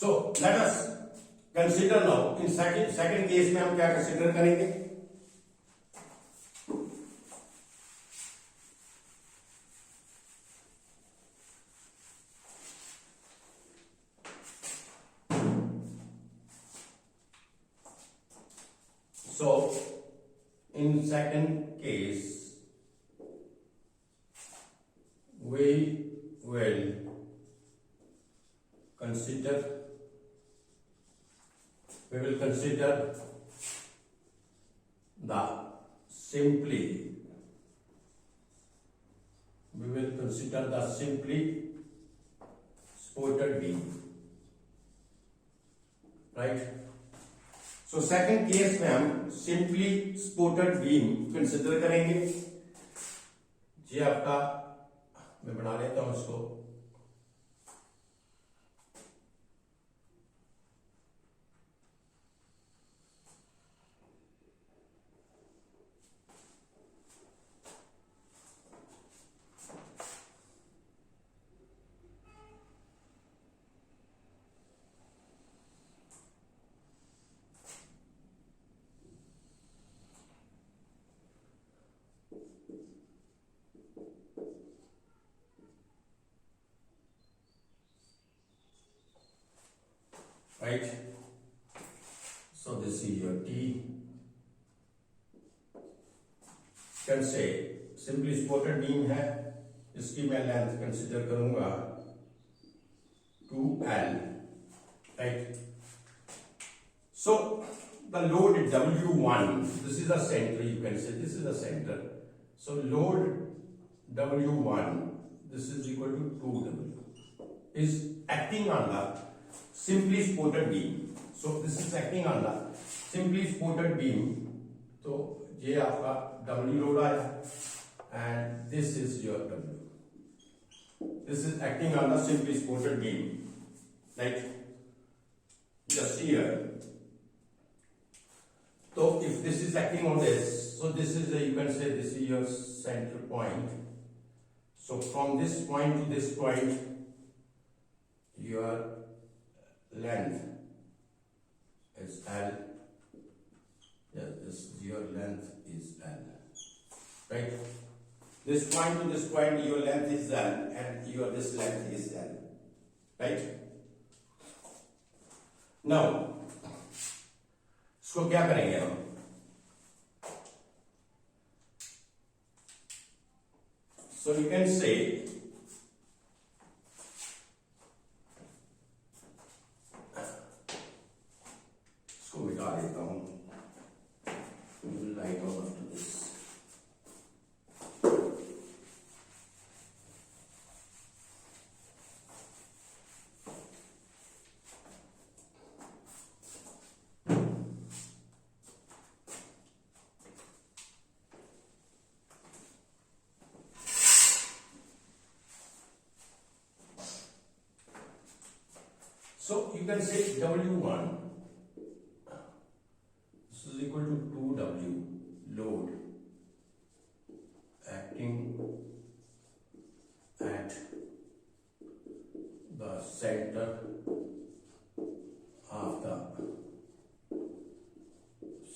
so let us consider now in second case में हम क्या consider करेंगे. So in second case we will consider the simply we will consider the simply supported beam, right? So second case में हम सिंपली सपोर्टेड बीम कंसिडर करेंगे। ये आपका मैं बना लेता हूं इसको, right? So this is your T. Can say simply supported beam है, इसकी मैं लेंथ कंसिडर करूंगा 2L, right? So the load W1, this is the center, you can say this is the center. So load W1, this is equal to 2W, is acting on the simply supported beam. So this is acting on the simply supported beam. तो ये आपका W load आया and this is your W. This is acting on the simply supported beam, right? Just here. So if this is acting on this, so this is you can say this is your center point. So from this point to this point, your length is L. Yes, your length is L, right? This point to this point, your length is L, and your this length is L, right? Now, इसको क्या करेंगे हम? So you can say इसको मिटा देता हूं, light of after this. So you can say W1 this is equal to 2W load acting at the center of the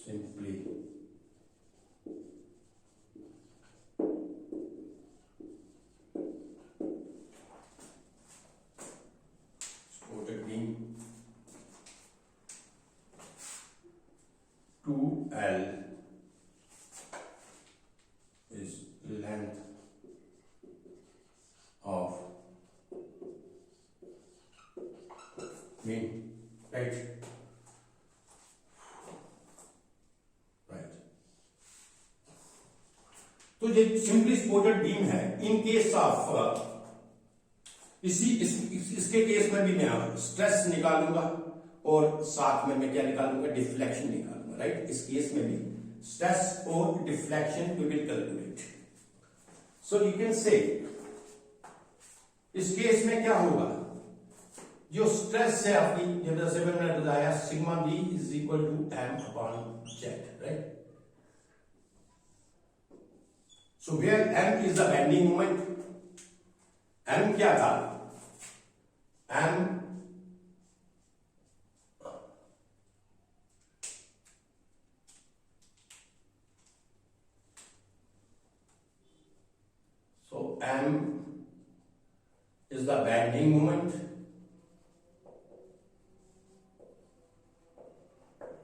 simply supported beam 2L is length of beam, right? Right. तो ये simply supported beam है। इन case of इसके case में भी मैं stress निकालूंगा और साथ में मैं क्या निकालूंगा, डिफ्लेक्शन निकालूंगा, राइट? इस केस में भी स्ट्रेस और deflection we will calculate. So you can say इस केस में क्या होगा, जो स्ट्रेस है आपकी, जैसे मैंने बताया sigma b is equal to M upon Z, right? So where M is the bending moment, M क्या था, M M is the bending moment,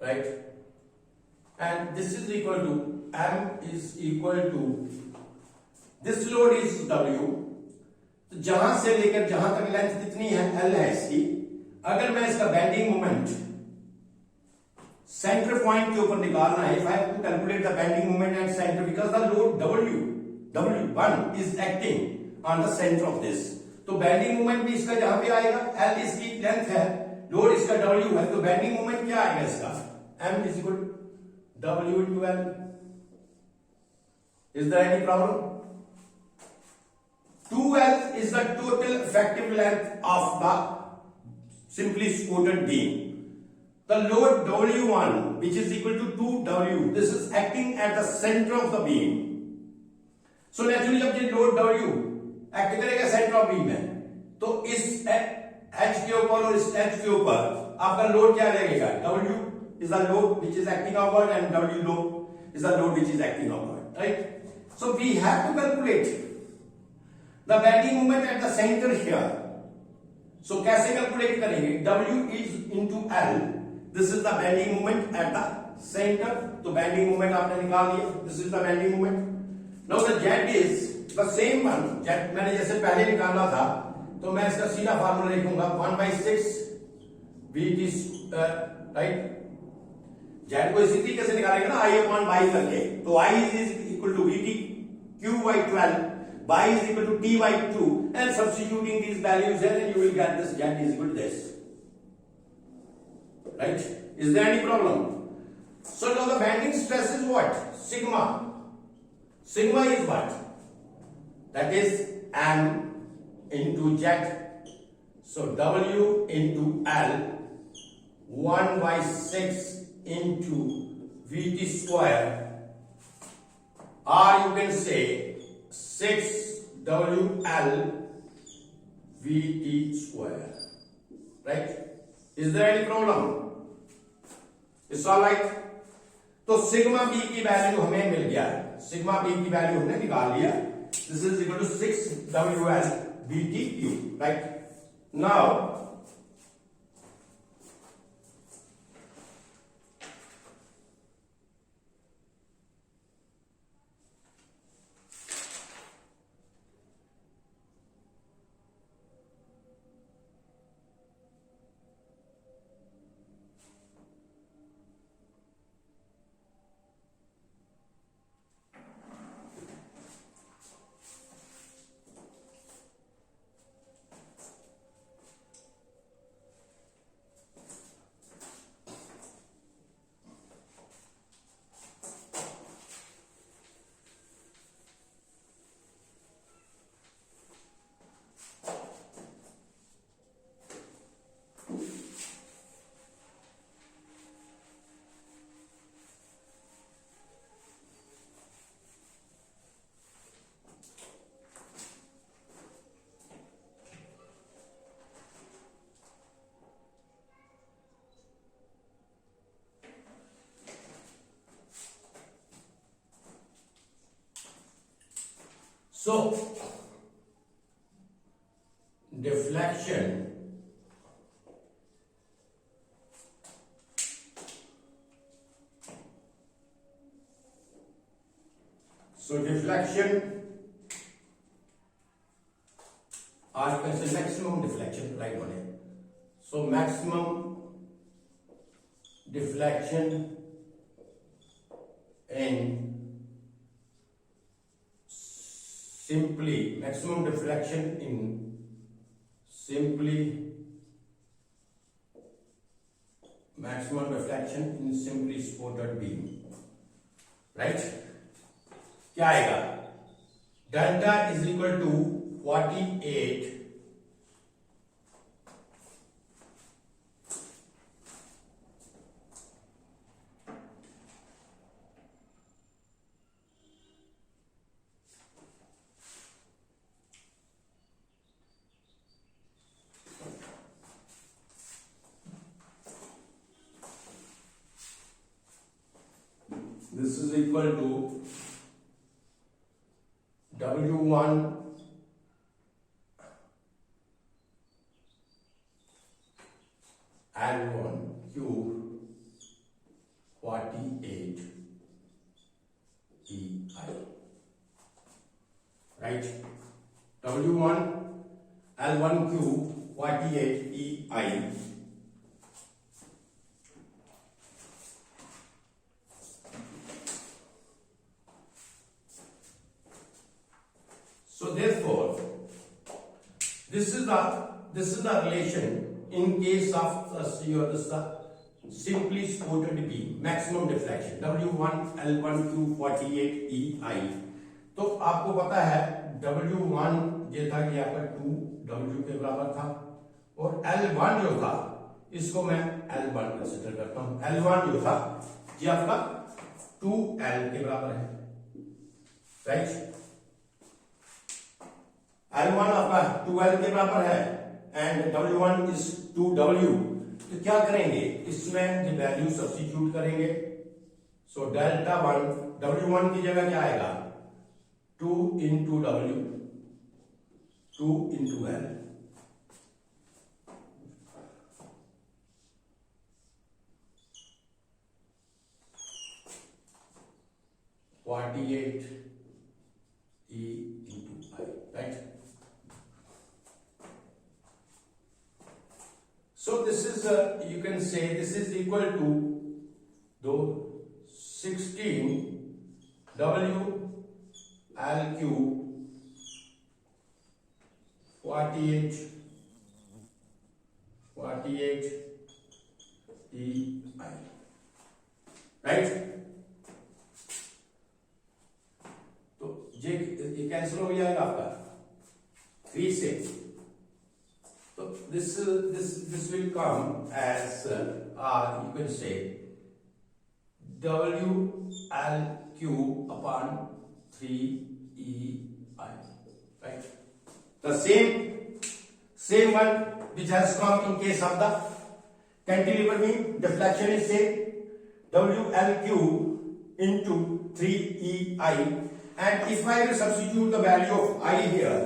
right? And this is equal to M is equal to this load is W. तो जहां से लेकर जहां तक length कितनी है, L है इसकी। अगर मैं इसका बेंडिंग मोमेंट सेंटर पॉइंट के ऊपर निकालना है, if I have to calculate the bending moment at center, because the load W1 is acting on the centre of this. तो बेंडिंग मोमेंट भी इसका जहां पे आएगा, एल इसकी लेंथ है, लोड इसका डब्ल्यू है, तो बेंडिंग मोमेंट क्या आएगा इसका, M is equal W into L. Is there any problem? 2L is the total effective length of the simply supported beam. The load W1, which is equal to 2W, this is acting at the center of the beam. So naturally जब ये load W act करेगा centre of beam में, तो इस H के ऊपर और इस H के ऊपर आपका लोड क्या लगेगा, W is the load which is acting outward and W load is the load which is acting outward, right? So we have to calculate the bending moment at the center here. So कैसे calculate करेंगे, W is into L, this is the bending moment at the center, तो bending moment आपने निकाल लिया, this is the bending moment. Now the Z is the same one, Z मैंने जैसे पहले निकाला था, तो मैं इसका सीधा फार्मूला लिखूंगा 1/6 VT, राइट। Z को इसी तरीके से निकालेंगे ना, I upon Y करके, तो I is equal to VT Q/12, Y is equal to T by 2, and substituting these values here, and you will get this Z is equal to this. Right? Is there any problem? So now the bending stress is what? Sigma. Sigma is what? That is M into Z. So W into L, 1/6 into VT square, or you can say 6WL VT square, right? Is there any problem? It's all right. तो sigma B की value हमें मिल गया, sigma B की value हमने निकाल लिया, this is equal to 6WL VTQ, right? Now So, deflection or you can say maximum deflection, right one है. So maximum deflection in maximum deflection in simply supported beam, right? क्या आएगा, delta is equal to 48 this is equal to W1 L1 cube 48 EI, right? W1 L1 cube 48 EI. So therefore This is the relation in case of simply supported beam, maximum deflection W1 L1 Q 48 EI। तो आपको पता है W1 ये था कि आपका 2W के बराबर था, और L1 जो था इसको मैं L1 कंसिडर करता हूं। L1 जो था ये आपका 2L के बराबर है, राइट। L1 आपका 2L के बराबर है एंड W1 इज 2W। तो क्या करेंगे, इसमें वैल्यू सब्स्टिट्यूट करेंगे। सो डेल्टा 1 W1 की जगह क्या आएगा, 2 into W, 2 into L। E into I, right? So this is you can say this is equal to 16 W L cube 48 E I, right? ये कैंसिल हो जाएगा आपका 3 से। तो this will come as you can say WL cube upon 3EI, right? The same one which has come in case of the cantilever beam, deflection is same, WL cube into 3EI. And if I will substitute the value of I here,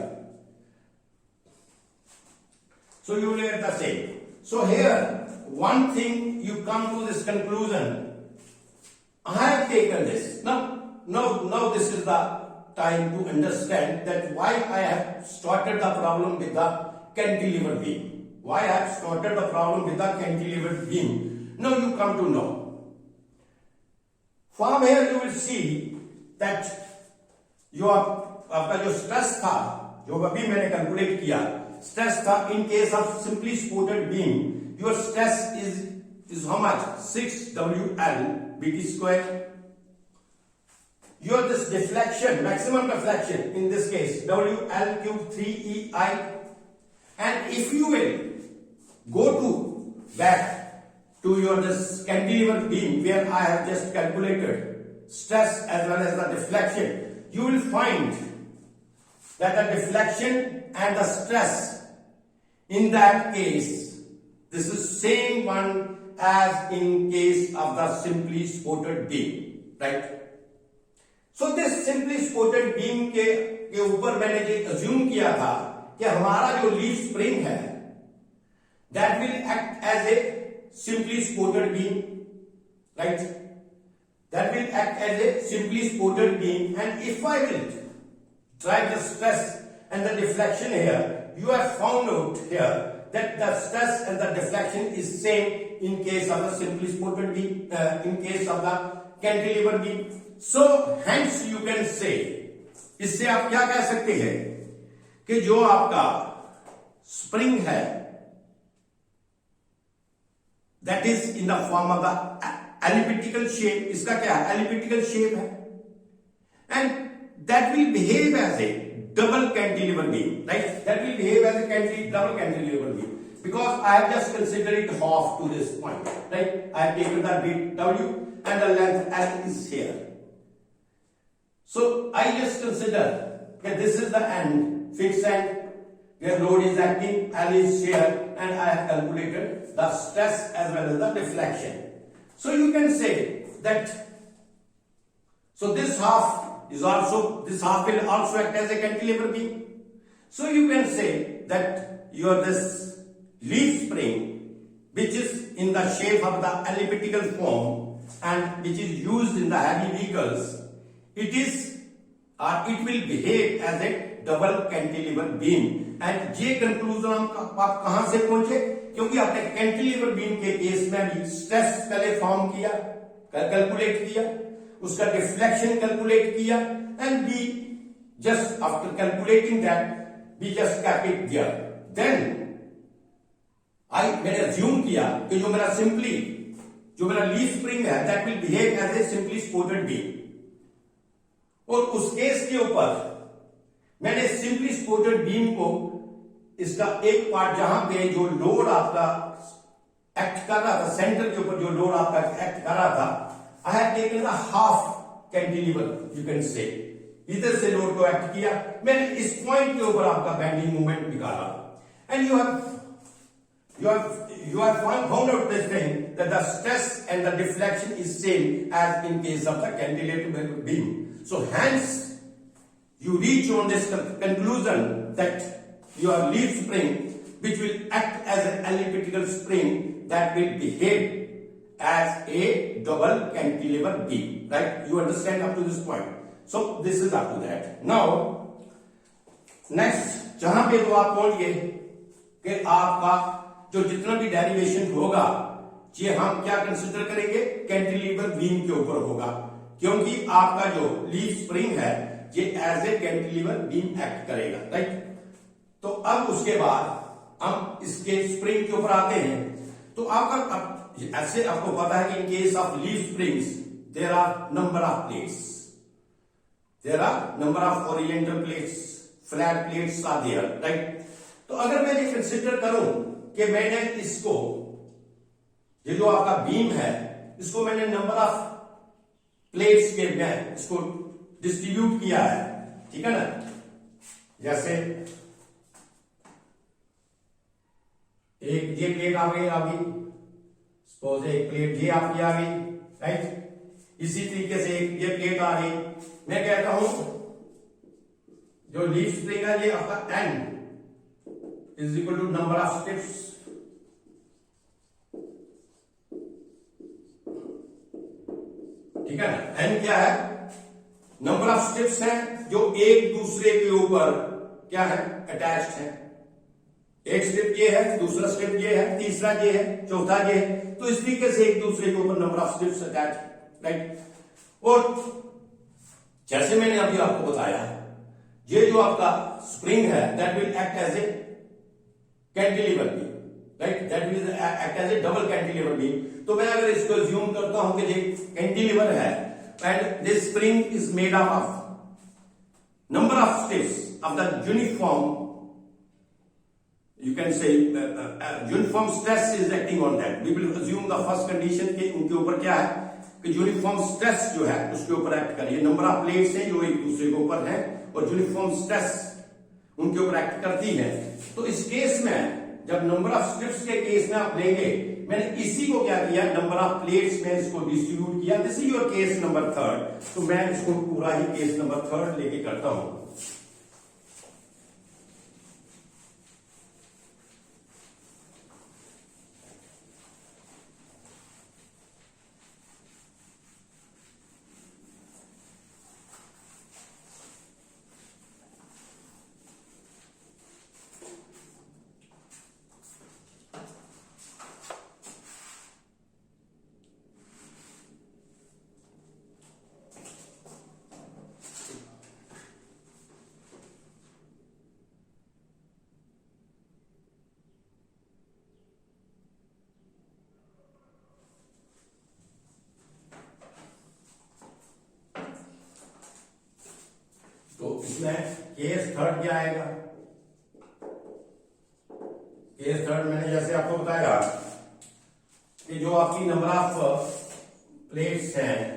so you will get the same. So here, one thing you come to this conclusion, I have taken this. Now this is the time to understand that why I have started the problem with the cantilever beam. Why I have started the problem with the cantilever beam. Now you come to know. From here you will see that आपका जो stress था, जो अभी मैंने calculate किया, stress था in case of simply supported beam, your stress is how much, 6WL BT square. Your this deflection, maximum deflection in this case, WL cube 3EI. And if you will go back to your this cantilever beam where I have just calculated stress as well as the deflection, you will find that the deflection and the stress in that case, this is same one as in case of the simply supported beam, right? So this simply supported beam के ऊपर मैंने जो assume किया था कि हमारा जो leaf spring है, that will act as a simply supported beam, right? That will act as a simply supported beam, and if I will drive the stress and the deflection here, you have found out here that the stress and the deflection is same in case of the simply supported beam, in case of the cantilever beam. So hence you can say, इससे आप क्या कह सकते हैं कि जो आपका spring है, that is in the form of the elliptical shape, इसका क्या है, elliptical shape है, and that will behave as a double cantilever beam, right? That will behave as a double cantilever beam because I have just considered it half to this point, right? I have taken the width W and the length L is here. So I just consider that this is the end, fixed end, where load is acting, L is here, and I have calculated the stress as well as the deflection. So you can say that, so this half will also act as a cantilever beam. So you can say that your this leaf spring, which is in the shape of the elliptical form and which is used in the heavy vehicles, it will behave as a double cantilever beam. And ये conclusion आप कहां से पहुंचे? क्योंकि आपने cantilever beam के case में भी स्ट्रेस पहले फॉर्म किया, कैलकुलेट किया, उसका डिफ्लेक्शन कैलकुलेट किया, and we just after calculating that we just kept it there, then मैंने अज्यूम किया कि जो मेरा लीफ स्प्रिंग है that will behave as a simply supported beam. और उस केस के ऊपर मैंने सिंपली सपोर्टेड बीम को इसका एक पार्ट जहां पे जो लोड आपका एक्ट कर रहा था, सेंटर के ऊपर जो लोड आपका एक्ट कर रहा था, I have taken a half cantilever you can से, इधर से लोड को एक्ट किया, मैंने इस पॉइंट के ऊपर आपका बेंडिंग मोमेंट निकाला। And you have found out this thing that the stress and the deflection is same as in case of the cantilever beam. So hence you reach on this conclusion that your leaf spring, which will act as an elliptical spring, that will behave as a double cantilever beam. Right? You understand up to this point. So this is up to that. Now next जहां पे तो आप बोलिए कि आपका जो जितना भी डेरिवेशन होगा ये हम क्या कंसिडर करेंगे, कैंटिलीवर बीम के ऊपर होगा, क्योंकि आपका जो लीफ स्प्रिंग है ये as a cantilever beam act करेगा। राइट? तो अब उसके बाद हम इसके स्प्रिंग के ऊपर आते हैं। तो आपका ऐसे आपको पता है कि in case of leaf springs there are number of plates, there are number of oriental plates, flat plates are there. Right? तो अगर मैं ये कंसिडर करूं कि मैंने इसको, ये जो आपका बीम है इसको मैंने नंबर ऑफ प्लेट्स के मैं इसको डिस्ट्रीब्यूट किया है, ठीक है ना, जैसे एक ये प्लेट आ गई, सपोज एक प्लेट ये आपकी आ गई। राइट? इसी तरीके से एक ये प्लेट आ गई। मैं कहता हूं जो लीफ स्प्रिंग है ये आपका N is equal to number of steps, ठीक है ना। एन क्या है, नंबर ऑफ स्टेप्स हैं जो एक दूसरे के ऊपर क्या है, अटैच्ड है। एक स्टेप ये है, दूसरा स्टेप ये है, तीसरा ये है, चौथा ये है। तो इस तरीके से एक दूसरे के ऊपर number of steps attach. Right? और जैसे मैंने अभी आपको बताया ये जो आपका स्प्रिंग है that will act as a cantilever beam. Right? That will act as a double cantilever beam. तो मैं अगर इसको अज्यूम करता हूं कि ये कैंटिलीवर है and this spring is made up of number of steps of the uniform, you can say uniform stress is acting on that. We will assume the first condition के उनके ऊपर क्या है कि यूनिफॉर्म स्ट्रेस जो है उसके ऊपर एक्ट करिए। नंबर ऑफ प्लेट्स हैं जो एक दूसरे के ऊपर हैं और यूनिफॉर्म स्ट्रेस उनके ऊपर एक्ट करती है। तो इस केस में जब नंबर ऑफ स्ट्रिप्स के केस में आप लेंगे, मैंने इसी को क्या किया, नंबर ऑफ प्लेट्स में इसको डिस्ट्रीब्यूट किया। This is your case number third. तो मैं इसको पूरा ही केस नंबर थर्ड लेके करता हूं। तो इसमें केस थर्ड क्या आएगा, केस थर्ड मैंने जैसे आपको बताया कि जो आपकी नंबर ऑफ प्लेट्स हैं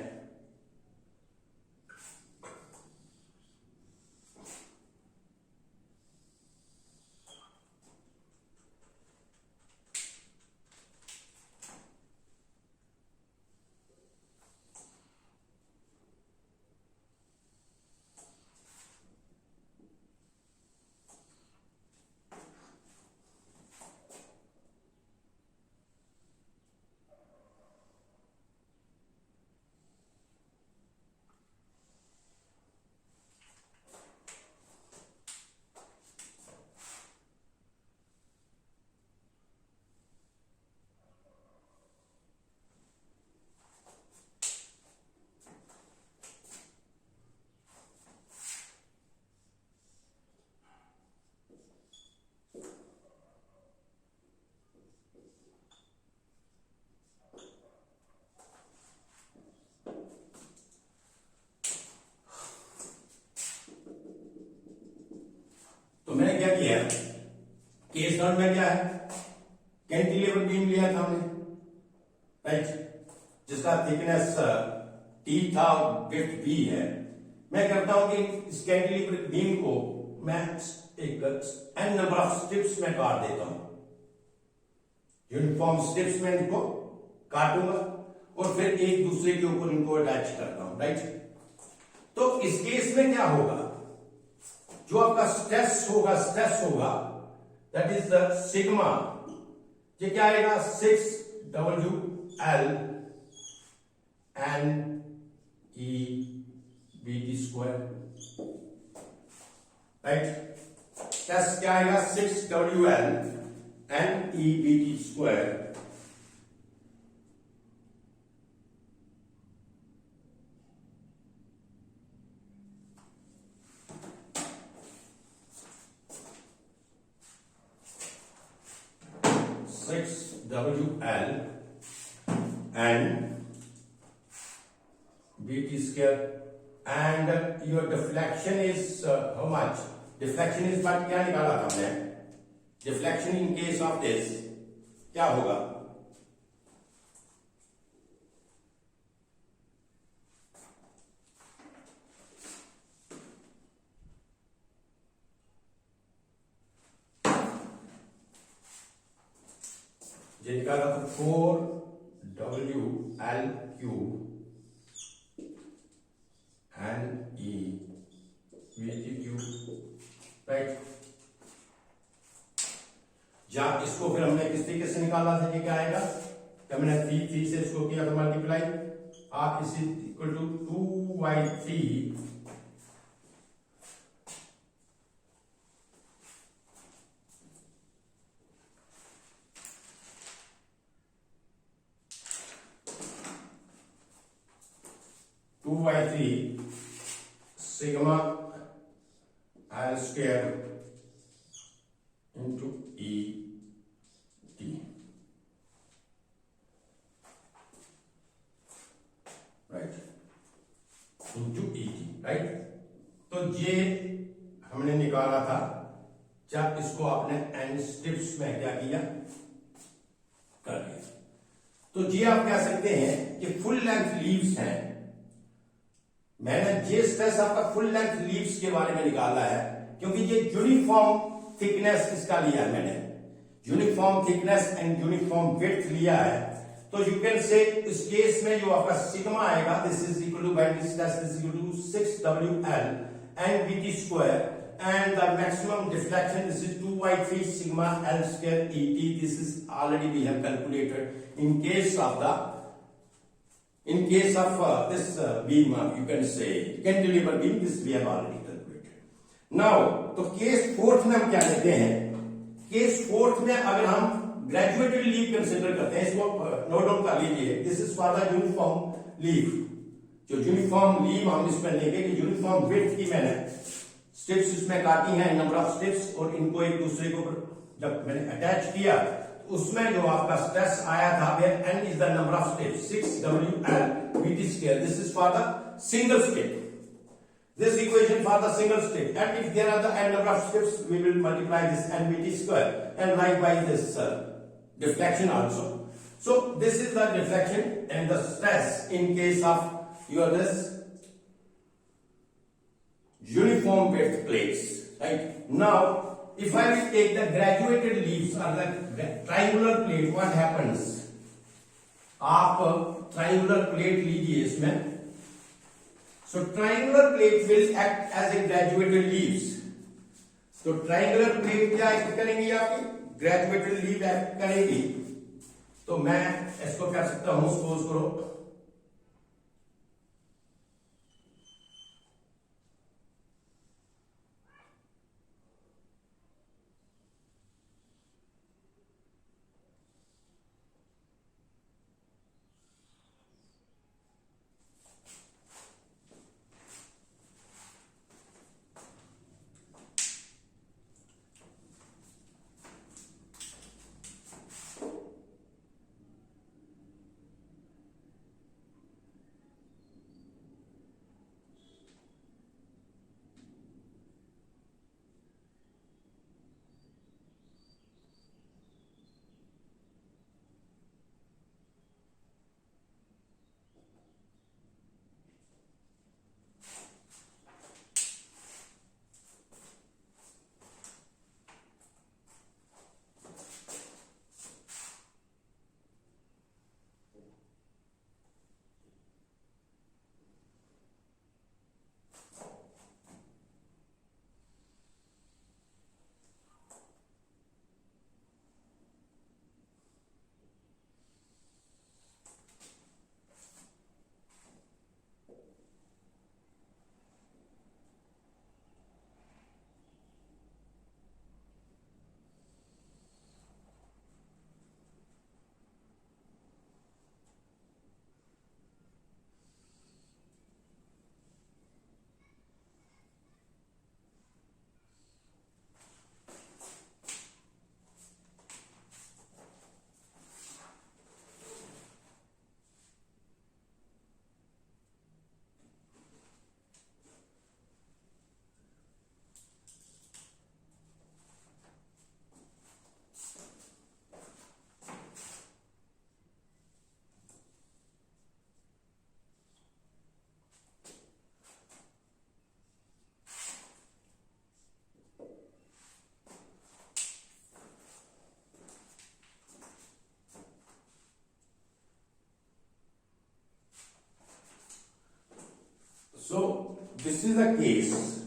तो मैंने क्या किया, केस वन में क्या है, कैंटिलीवर बीम लिया था हमने, राइट, जिसका थिकनेस टी था और विड्थ बी है। मैं करता हूं कि इस कैंटिलीवर बीम को मैं एक एन नंबर ऑफ स्ट्रिप्स में काट देता हूं, यूनिफॉर्म स्ट्रिप्स में इनको काटूंगा और फिर एक दूसरे के ऊपर इनको अटैच करता हूं, राइट। तो इस केस में क्या होगा, जो आपका स्ट्रेस होगा दैट इज द सिग्मा, ये क्या आएगा 6WL NEBT², राइट। स्ट्रेस क्या आएगा 6WL NEBT²। WL and BT² and your deflection is how much? Deflection is what, क्या निकाला था हमने, deflection in case of this क्या होगा, ये निकाला था 4WL³ NEBT³, राइट। जब इसको फिर हमने किस तरीके से निकाला था, ये क्या आएगा, जब मैंने 3 से इसको किया तो मल्टीप्लाई, आप इस इक्वल टू 2y3 सिग्मा L² into ET, right, into ET, right. तो ये हमने निकाला था जब इसको आपने एन स्ट्रिप्स में क्या किया, कर दिया। तो ये आप कह सकते हैं कि फुल लेंथ लीव्स हैं। मैंने ये स्ट्रेस आपका फुल लेंथ लीव्स के बारे में निकाला है क्योंकि ये यूनिफॉर्म थिकनेस इसका लिया है, मैंने uniform thickness and uniform width लिया है। तो यू कैन से इस केस में जो आपका सिग्मा आएगा, this is equal to binding stress is equal to 6WL NBT² and the maximum deflection is 2y3 sigma L² ET. This is already we have calculated in case of this beam, you can say cantilever beam, this we have already calculated. Now तो case fourth में हम क्या लेते हैं, case fourth में अगर हम graduated leave consider करते हैं, इसको नोट डाउन कर लीजिए, this is for the uniform leave. जो यूनिफॉर्म लीव हम इसमें लेंगे कि यूनिफॉर्म विड्थ की मैंने स्ट्रिप्स इसमें काटी हैं, नंबर ऑफ स्ट्रिप्स, और इनको एक दूसरे के ऊपर जब मैंने अटैच किया उसमें जो आपका स्ट्रेस आया था, where n is the number of strips 6WL BT², this is for the single strip, this equation for the single strip, and if there are the n number of strips we will multiply this NBT² and likewise this deflection also. So this is the deflection and the stress in case of your this uniform width plates, right? Now if I will take the graduated leaves or the triangular plate, what happens, आप triangular plate लीजिए इसमें, so triangular plate will act as a graduated leaves. तो triangular plate क्या act करेंगी, आपकी graduated leaf act करेगी। तो मैं इसको कर सकता हूं, सपोज करो this is the case.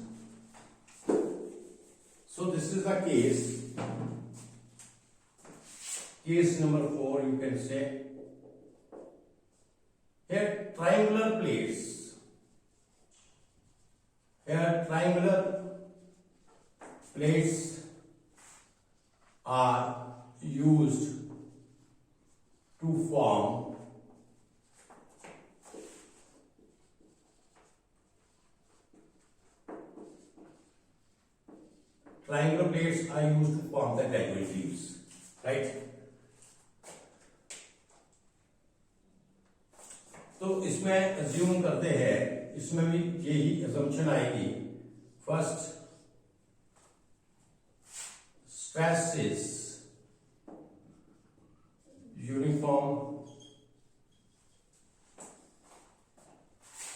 So this is the case number 4, you can say. Here triangular plates are used to form the graduate leaves, right? तो इसमें अज्यूम करते हैं, इसमें भी यही assumption आएगी. First, stress is uniform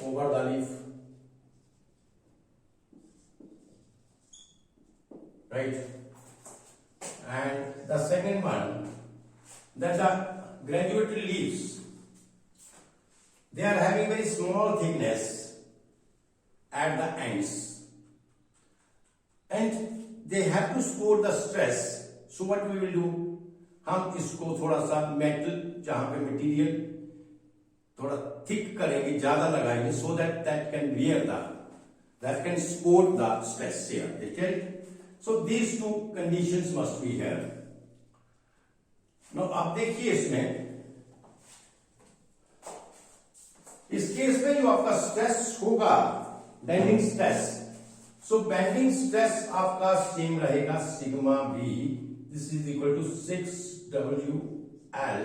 over the leaf, right? And the second one, that the graduated leaves, they are having very small thickness at the ends, and they have to support the stress. So what we will do, हम इसको थोड़ा सा metal, जहां पे material थोड़ा thick करेंगे, ज्यादा लगाएंगे, so that can support the stress here. Okay? So these two conditions must be here. Now आप देखिए इसमें, इस केस में जो आपका स्ट्रेस होगा, bending stress, so bending stress आपका सेम रहेगा sigma B, this is equal to 6WL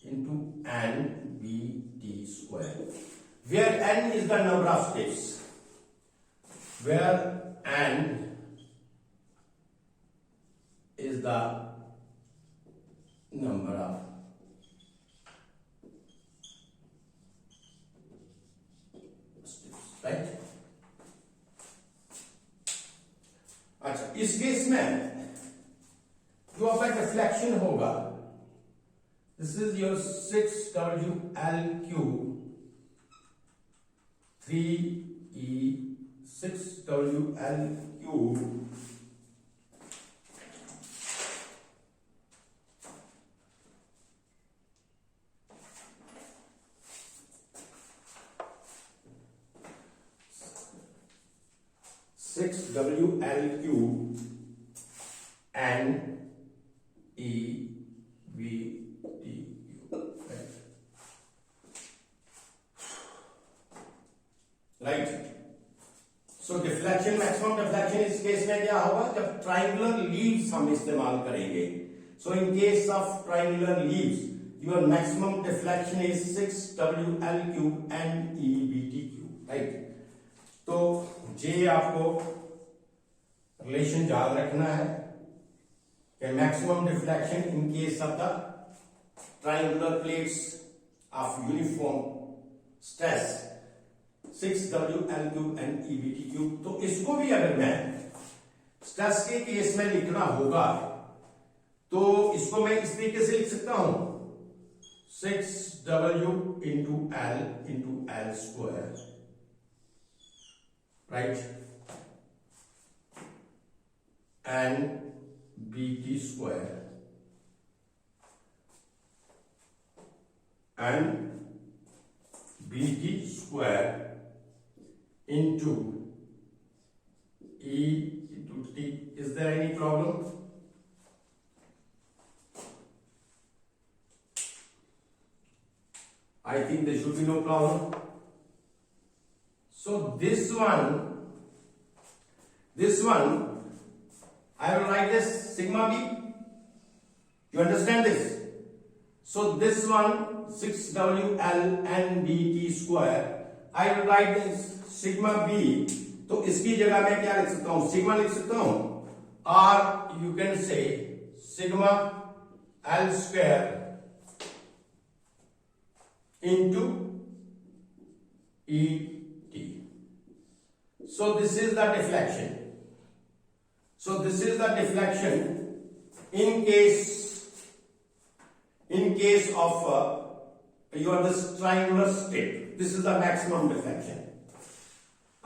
into NBT square, where N is the number of steps, where N is the number of steps, right? अच्छा, इस case में जो आपका deflection होगा, दिस is your 6WL cube 3E 6WL cube N E V T U, right? So deflection, maximum deflection इस case में क्या होगा, जब ट्राइंगुलर लीव्स हम इस्तेमाल करेंगे. So in case of triangular leaves, your maximum deflection is 6WL cube NEVT cube, राइट? तो जे आपको रिलेशन याद रखना है कि maximum deflection in case of the triangular plates of uniform stress 6WL cube NEVT cube. तो इसको भी अगर मैं स्ट्रेस के केस में लिखना होगा तो इसको मैं इस तरीके से लिख सकता हूं, 6W into L square, right? And BT square and BT square into E into T. Is there any problem? I think there should be no problem. So this one I will write this sigma b. You understand this? So this one 6WL NBT square, I will write this sigma b. तो इसकी जगह मैं क्या लिख सकता हूं, sigma लिख सकता हूं, और यू कैन से sigma L square into ET. So this is the deflection. So this is the deflection in case of this triangular strip. This is the maximum deflection.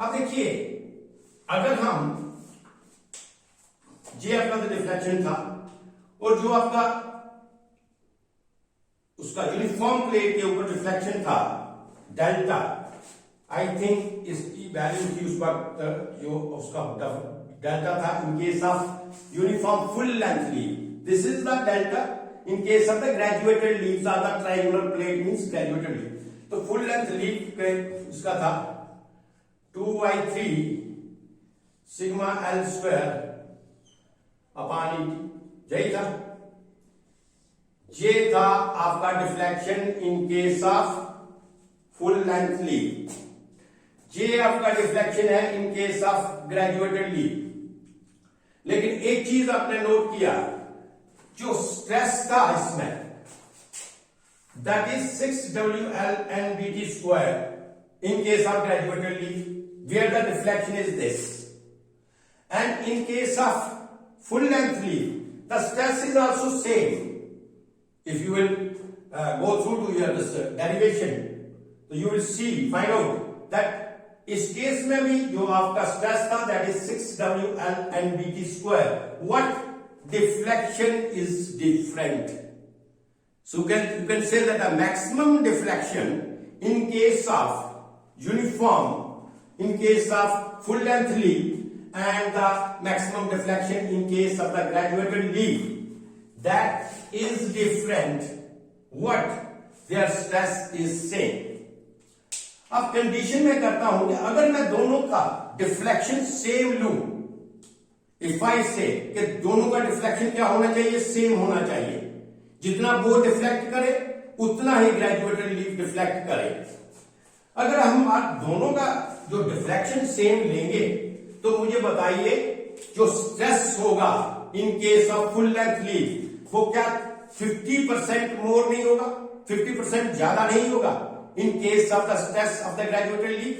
अब देखिए, अगर हम जे आपका तो डिफ्लेक्शन था और जो आपका उसका यूनिफॉर्म प्लेट के ऊपर डिफ्लेक्शन था डेल्टा, आई थिंक इसकी वैल्यू थी उस वक्त जो उसका डेल्टा था in case of uniform full length leaf, this is the delta. In case of the graduated leaves are the triangular plate means graduated leaf. तो फुल लेंथ लीव के इसका था 2/3 sigma L square upon E, यही था. ये था आपका deflection in case of full length leaf. ये आपका डिफ्लेक्शन है इन केस ऑफ ग्रेजुएटेड लीव. लेकिन एक चीज आपने नोट किया, जो स्ट्रेस था इसमें, that is 6WLNBT square in case of graduated leaf, where the deflection is this. And in case of full length leaf, the stress is also same. If you will go through to your this derivation, so you will see, find out that इस case में भी जो आपका stress था that is 6WLNBT square, what deflection is different. So you can say that the maximum deflection in case of uniform, in case of full length leaf, and the maximum deflection in case of the graduated leaf, that is different. What? Their stress is same. अब condition में करता हूं कि अगर मैं दोनों का deflection same लूं, इफ आई से कि दोनों का डिफ्लेक्शन क्या होना चाहिए, सेम होना चाहिए. जितना वो डिफ्लेक्ट करे उतना ही ग्रेजुएटेड लीफ डिफ्लेक्ट करे. अगर हम दोनों का जो डिफ्लेक्शन सेम लेंगे तो मुझे बताइए जो स्ट्रेस होगा इन case of full length leaf वो क्या 50% मोर नहीं होगा, 50% ज्यादा नहीं होगा इन case of the stress of the graduated leaf.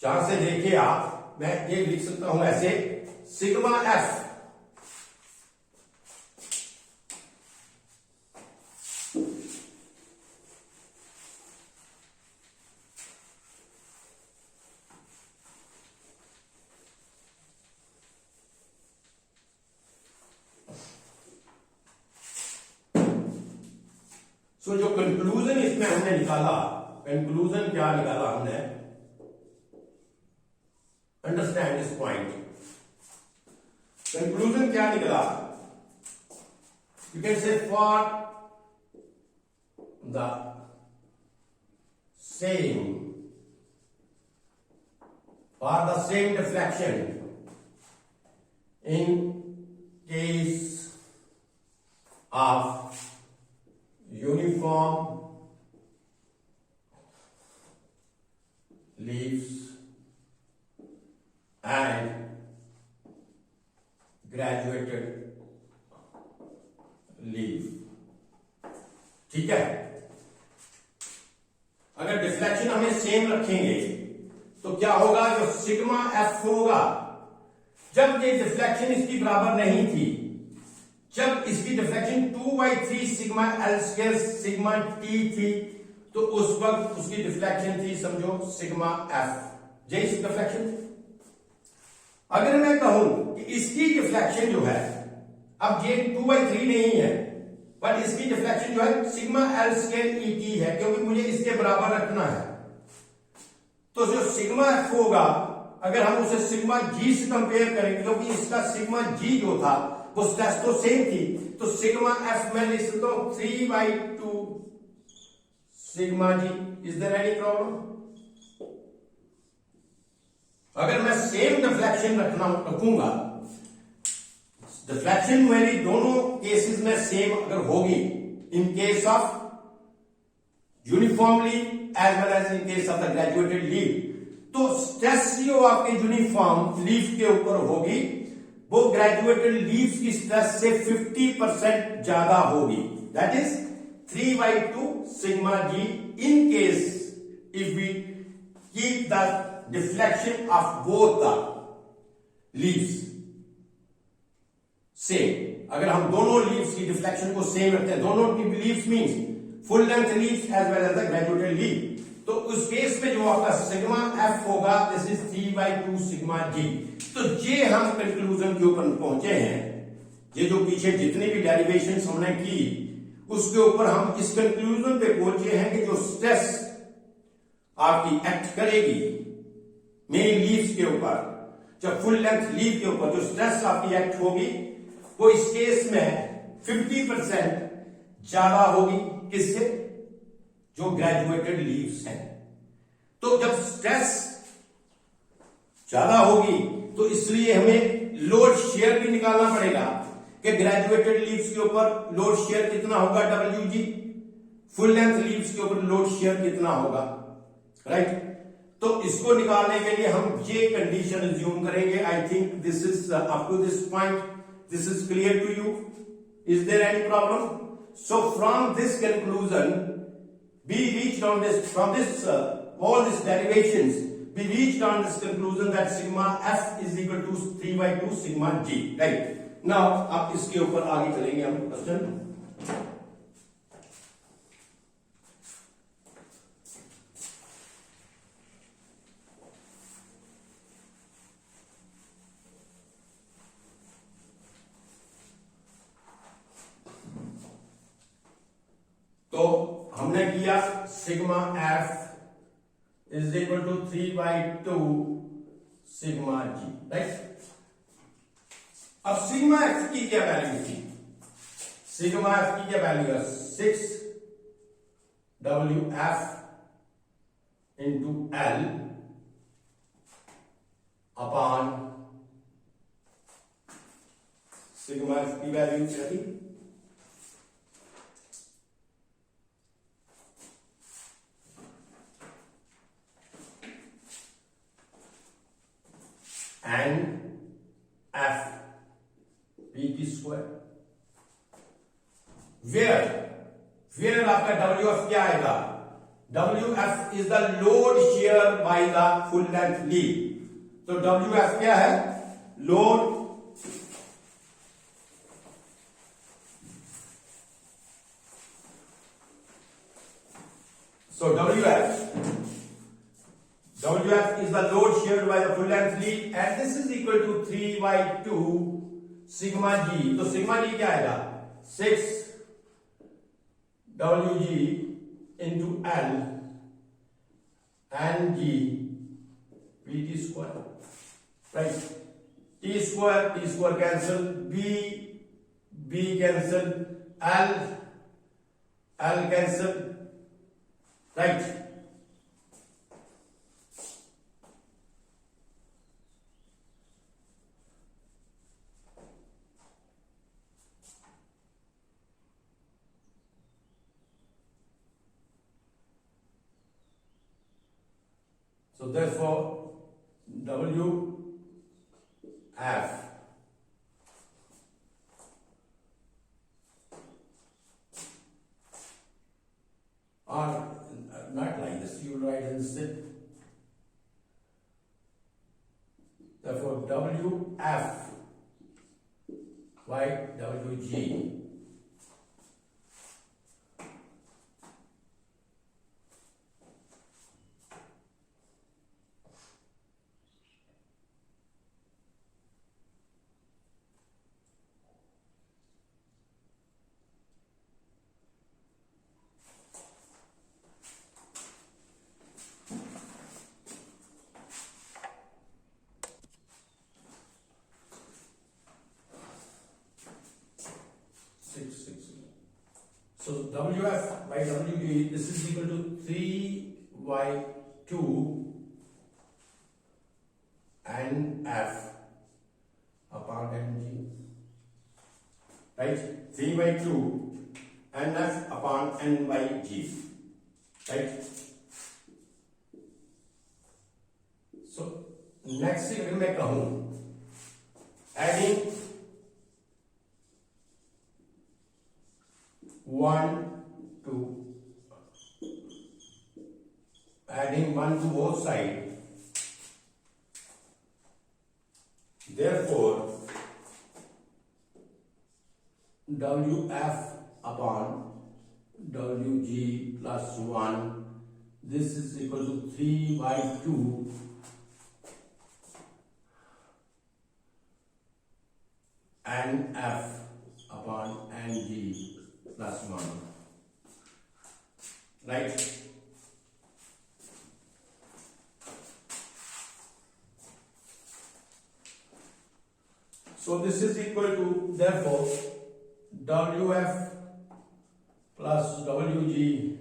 जहां से देखिए आप, मैं ये लिख सकता हूं ऐसे, सिग्मा एफ तो जो कंक्लूजन इसमें हमने निकाला, कंक्लूजन क्या निकाला हमने, अंडरस्टैंड दिस पॉइंट. कंक्लूजन क्या निकला, यू कैन से for the same deflection in case of uniform leaves and graduated leaf. ठीक है, अगर डिफ्लेक्शन हमें सेम रखेंगे तो क्या होगा, जो सिग्मा एफ होगा, जब ये डिफ्लेक्शन इसकी बराबर नहीं थी, जब इसकी deflection 2/3 sigma L square sigma T थी, तो उस वक्त उसकी डिफ्लेक्शन थी समझो सिग्मा एफ, जैसी डिफ्लेक्शन. अगर मैं कहूं कि इसकी डिफ्लेक्शन जो है, अब ये 2/3 नहीं है, बट इसकी डिफ्लेक्शन जो है sigma L square E T है, क्योंकि मुझे इसके बराबर रखना है. तो जो सिग्मा एफ होगा, अगर हम उसे सिग्मा जी से कंपेयर करेंगे, क्योंकि इसका सिग्मा जी जो था वो स्ट्रेस तो सेम थी, तो सिग्मा एफ में लिख सकता हूं 3/2 sigma ji. Is there any problem? अगर मैं सेम डिफ्लेक्शन रखूंगा, डिफ्लेक्शन मेरी दोनों केसेस में सेम अगर होगी, in case of uniform leaf as well as in case of the graduated leaf, तो स्ट्रेस जो आपके यूनिफॉर्म लीव के ऊपर होगी वो ग्रेजुएटेड लीव्स की स्ट्रेस से 50% ज्यादा होगी. That is 3/2 sigma g in case if we keep the deflection of both the leaves same. अगर हम दोनों लीव्स की डिफ्लेक्शन को सेम रखते हैं, दोनों leaves means full length leaves as well as the graduated leaf, तो उस केस में जो आपका सिग्मा एफ होगा दिस इज 3/2 सिग्मा जी। तो ये हम कंक्लूजन के ऊपर पहुंचे हैं, ये जो पीछे जितनी भी डेरिवेशन हमने की उसके ऊपर हम इस कंक्लूजन पे पहुंचे हैं कि जो स्ट्रेस आपकी एक्ट करेगी मेन लीव्स के ऊपर, जब फुल लेंथ लीव के ऊपर जो स्ट्रेस आपकी एक्ट होगी वो इस केस में 50% ज्यादा होगी किससे, जो ग्रेजुएटेड लीव्स हैं। तो जब स्ट्रेस ज्यादा होगी तो इसलिए हमें लोड शेयर भी निकालना पड़ेगा कि ग्रेजुएटेड लीव्स के ऊपर लोड शेयर कितना होगा WG, फुल लेंथ लीव्स के ऊपर लोड शेयर कितना होगा, राइट। तो इसको निकालने के लिए हम ये कंडीशन अज्यूम करेंगे। I think this is up to this point this is clear to you, is there any problem? So from this conclusion we reached on this from this all these derivations we reached on this conclusion that sigma f is equal to 3/2 sigma g, right। now अब इसके ऊपर आगे चलेंगे हम question. तो हमने किया sigma F is equal to 3/2 sigma ji, right. अब सिग्मा एफ की क्या वैल्यू थी? सिग्मा एफ की क्या वैल्यू है? 6WF into L upon sigma F की वैल्यू क्या थी? एन एफ पी की स्क्वायर, वेयर आपका डब्ल्यू एफ क्या आएगा? W F is the load share by the full length leave. तो डब्ल्यू एफ क्या है? Load so WF is the load shared by the full length lead and this is equal to 3/2 sigma g। तो sigma g क्या आएगा? 6 WG into L and G PT square, right। T square cancel, B cancel, L cancel, right। So therefore WF or not like this, you write instead. Therefore WF by WG So WF by WG, this is equal to 3/2 NF upon NG, right? 3/2 NF upon N/G, right? So next अगर मैं कहूं adding 1 to adding 1 to both sides, therefore WF upon WG plus 1 this is equal to 3 by 2 and F upon Ng plus 1, right? So this is equal to, therefore, Wf plus Wg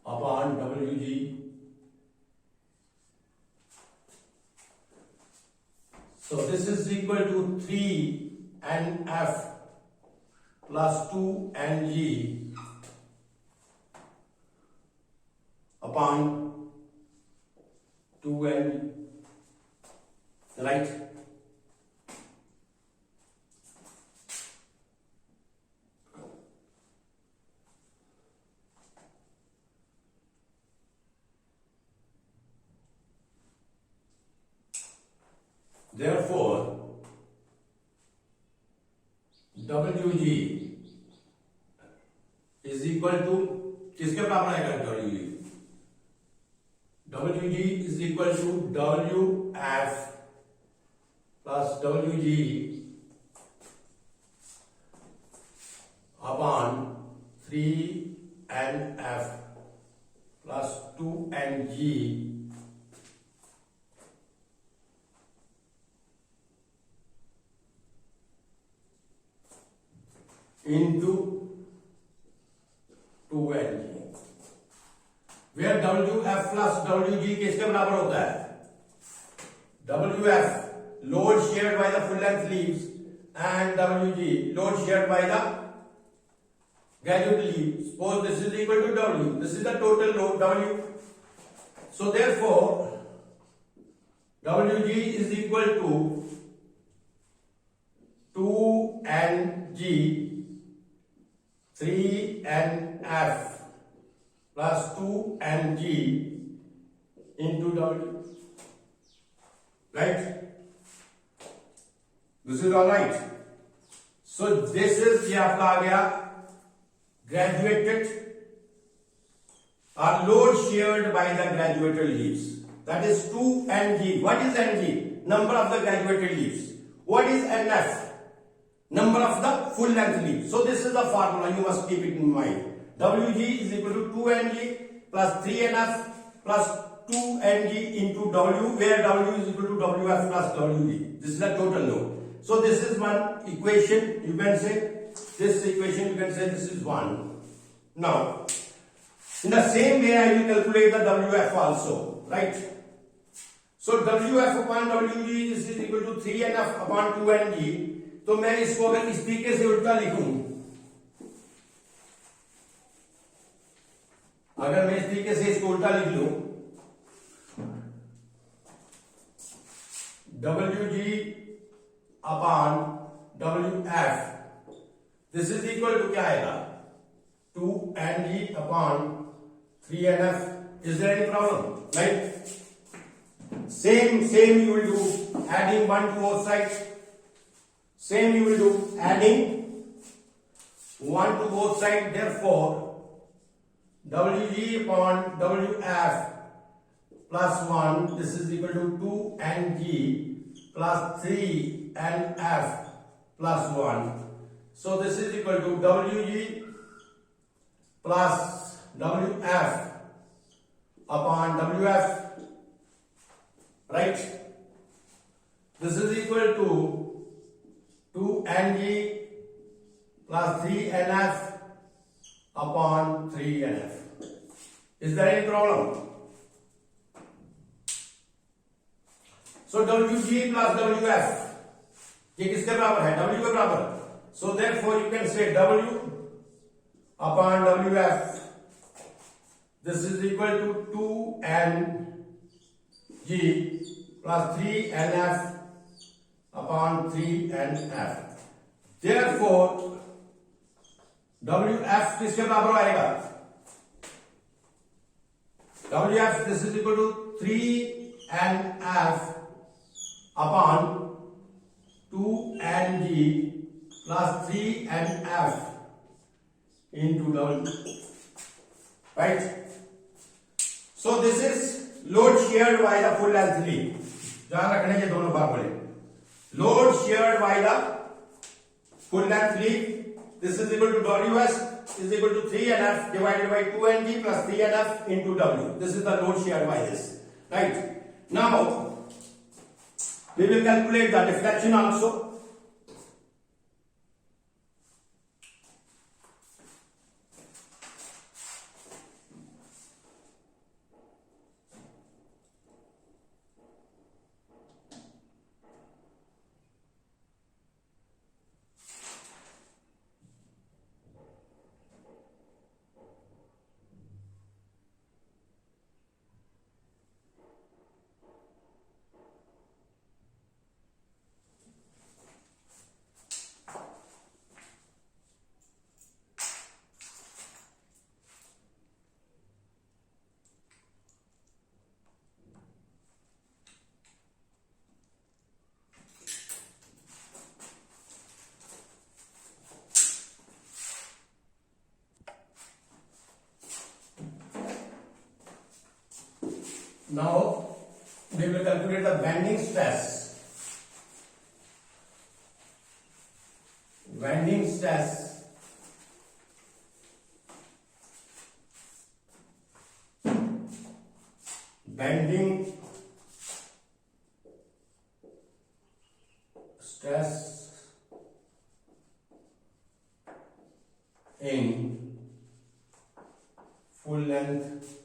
upon Wg. So this is equal to 3 Nf plus 2 Ng upon 2 Ng, right? Therefore, Wg is equal to, किसके बराबर आएगा Wg? Wg is equal to Wf plus Wg upon 3 Nf plus 2 Ng into 2Ng, where Wf plus Wg किसके बराबर होता है? Wf load shared by the full length leaves and Wg load shared by the graduate leaf. Suppose this is equal to W. This is the total load W. So therefore, Wg is equal to 2Ng 3Nf plus 2Ng into W, right? This is all right. So this is, ये आपका आ गया graduated or load shared by the graduated leaves. That is 2Ng. What is Ng? Number of the graduated leaves. What is Nf? Number of the full length leaves. So this is the formula, you must keep it in mind. Wg is equal to 2Ng plus 3Nf plus 2Ng into W, where W is equal to Wf plus Wg. This is the total load. So this is one equation, you can say, this equation you can say this is one. Now, in the same way I will calculate the Wf also, right? So Wf upon Wg is equal to 3Nf upon 2Ng. तो मैं इसको अगर इस तरीके से उल्टा लिखूं, अगर मैं इस तरीके से इसको उल्टा लिख लूं, Wg upon Wf, this is equal to क्या आएगा? 2Ng upon 3Nf. Is there any problem? Right? Same you will do, adding 1 to both sides. Same you will do, adding 1 to both sides. Therefore, Wg upon Wf plus 1, this is equal to 2Ng plus 3Nf plus 1. So this is equal to Wg plus Wf upon Wf, right? This is equal to 2Ng plus 3Nf upon 3Nf. Is there any problem? So Wg plus Wf, ये किसके बराबर है? W के बराबर. So therefore you can say W upon Wf, this is equal to 2Ng plus 3Nf upon 3Nf. Therefore, Wf किसके बराबर आएगा? Wf, this is equal to 3Nf upon 2Ng plus 3Nf into W. Right? So this is load shared by the full length lead. ध्यान रखने ये दोनों भाग बड़े. Load shared by the full length lead. This is equal to WS is equal to 3NF divided by 2NG plus 3NF into W. This is the load shared by this. Right. Now we will calculate the deflection also. Now we will calculate the bending stress. Bending stress bending stress in full length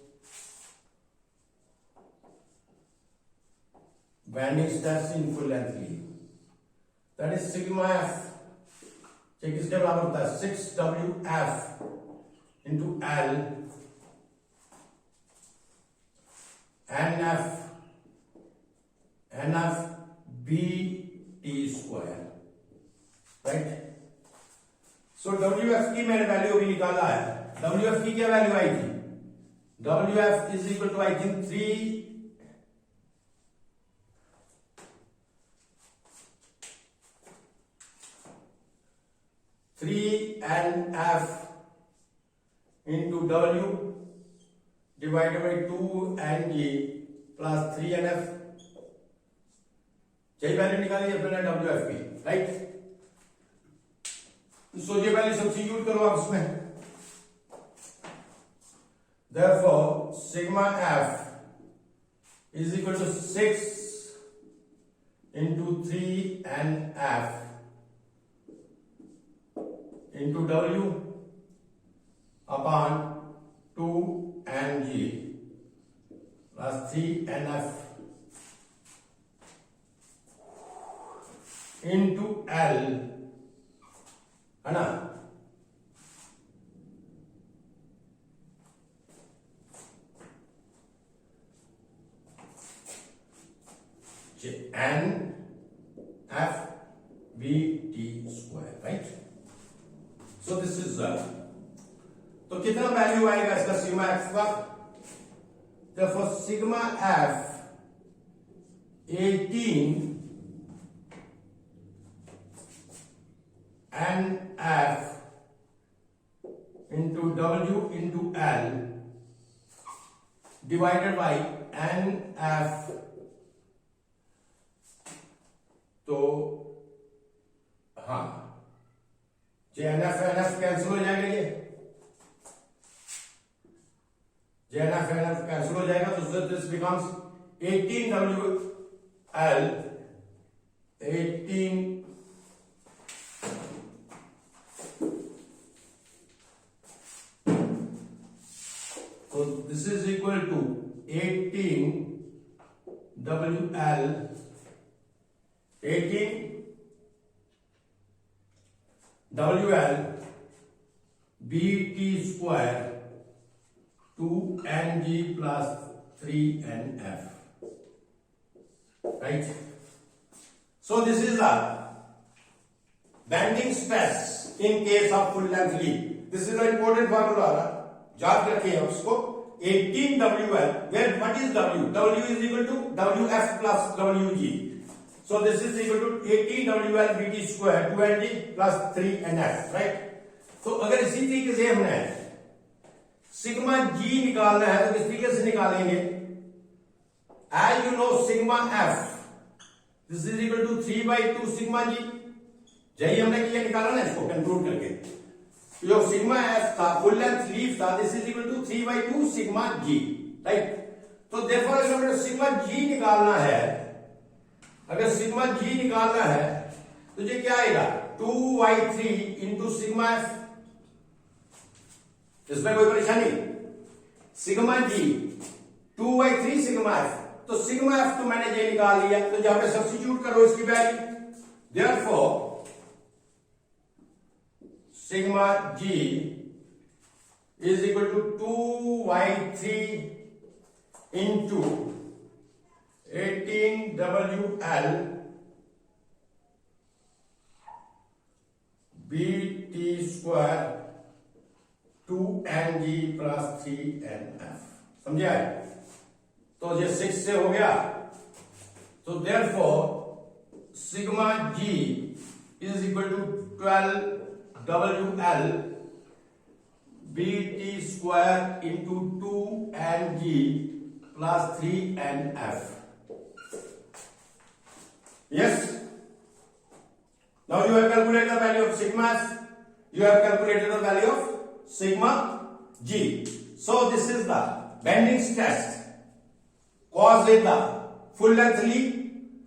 bending stress in full length lead, that is sigma f. Check किसके बराबर होता है 6WF into L NF BT square, right? So WF की मैंने value अभी निकाला है. WF की क्या वैल्यू आई थी? WF is equal to I think 3NF into W divided by 2NG plus 3NF. यही वैल्यू निकाली अपने WF की, राइट? सो ये वैल्यू सब्स्टिट्यूट करो आप इसमें. Therefore sigma F is equal to 6 into 3NF into W upon 2NG plus 3NF into L, है ना? NF BT square, right? So this is तो कितना वैल्यू आएगा इसका सिग्मा एक्स का? Therefore sigma F 18 NF into W into L divided by NF. तो हाँ JNF cancel हो जाएगा, ये JNF कैंसिल हो जाएगा, तो this becomes 18WL 18 so this is equal to 18WL 18 WL BT square 2NG plus 3NF, right? So this is the bending stress in case of full length lead. This is the important formula, याद रखिए उसको. 18WL, where what is W? W is equal to WF plus WG. So this is equal to 18WL BT square 2NG plus 3NF, right? तो अगर इसी तरीके से हमने sigma जी निकालना है तो किस तरीके से निकालेंगे? As you know sigma F this is equal to 3/2 sigma G. यही हमने किया, निकाला ना इसको कंक्लूड करके। जो सिग्मा एफ था, फुल लेंथ लीफ था, this is equal to 3/2 sigma ji, right. तो देयरफॉर अगर हमें सिग्मा जी निकालना है, अगर सिग्मा जी निकालना है तो ये क्या आएगा? 2y3 into sigma F. इसमें कोई परेशानी? सिग्मा जी 2y3 सिग्मा एफ, तो सिग्मा एफ तो मैंने ये निकाल लिया, तो जहां पे सब्स्टिट्यूट करो इसकी value. Therefore sigma ji is equal to 2y3 into 18WL BT square 2NG plus 3NF। समझे? तो ये 6 से हो गया, तो therefore sigma ji is equal to 12WL BT square into 2NG plus 3NF। Yes? Now you have calculated the value of sigma f. You have calculated the value of sigma g. So this is the bending stress caused in the full length leaf.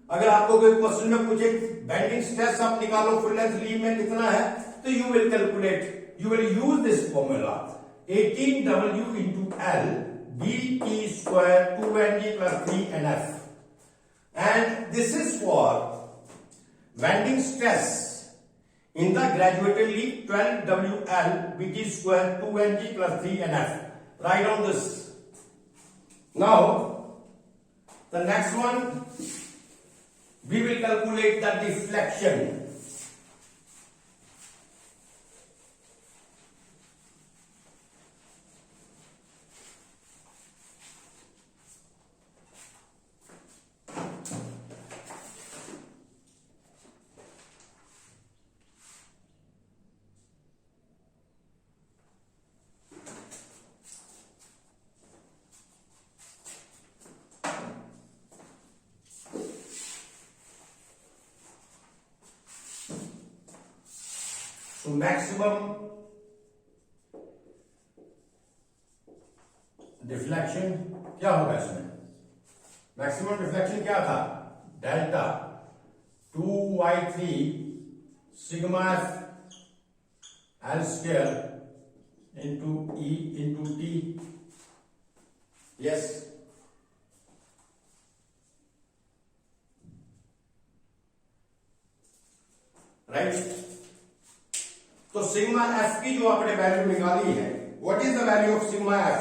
अगर आपको कोई question में पूछे bending stress आप निकालो full length leaf में कितना है, तो you will calculate, you will use this formula 18W into L BT square 2NG plus 3NF. And this is for bending stress in the graduated leaf 12WL BT square 2NG plus 3NF. Write on this. Now the next one we will calculate the deflection. तो maximum deflection क्या होगा इसमें? Maximum deflection क्या था? Delta 2y3 sigma F L square into E into T. Yes, right. तो sigma F की जो आपने वैल्यू निकाली है, what is the value of sigma F?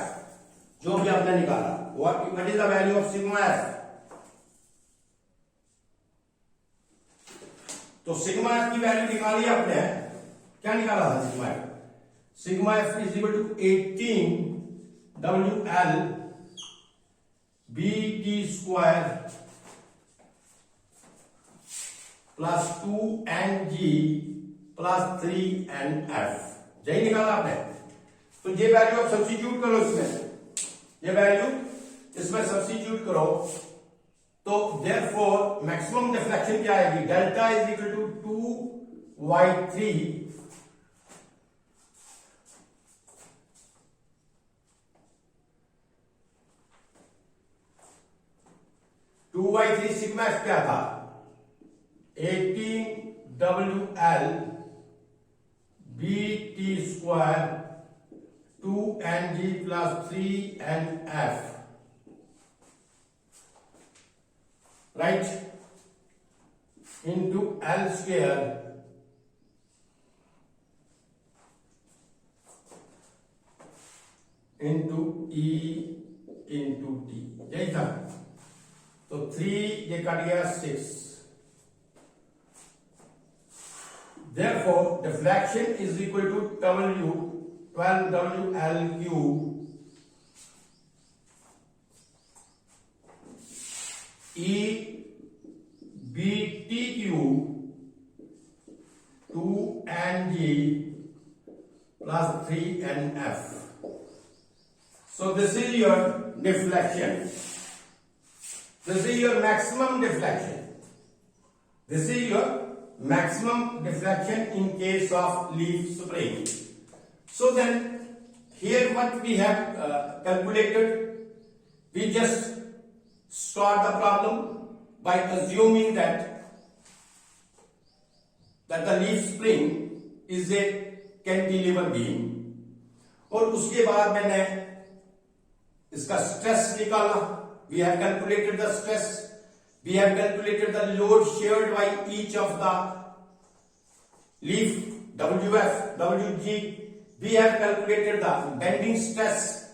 जो भी आपने निकाला, what is the value of sigma F? तो सिग्मा एफ की वैल्यू निकाली आपने, क्या निकाला था sigma F? Sigma F is equal to 18WL BT square plus 2NG plus 3NF। यही निकाला आपने। तो ये वैल्यू आप सब्स्टिट्यूट करो इसमें, ये वैल्यू इसमें सब्स्टिट्यूट करो, तो देयरफॉर मैक्सिमम डिफ्लेक्शन क्या आएगी? Delta is equal to 2y3 2y3 sigma F क्या था? 18WL BT square 2NG plus 3NF, right, into L square into E into T। यही था। तो 3 ये कट गया 6। Therefore, deflection is equal to 12WL cube E BT cube 2NG plus 3NF। So this is your deflection. This is your maximum deflection. This is your maximum deflection in case of leaf spring. So then here what we have calculated, we just start the problem by assuming that the leaf spring is a cantilever beam, और उसके बाद मैंने इसका stress निकाला. We have calculated the stress. We have calculated the load shared by each of the leaf, WF, WG. We have calculated the bending stress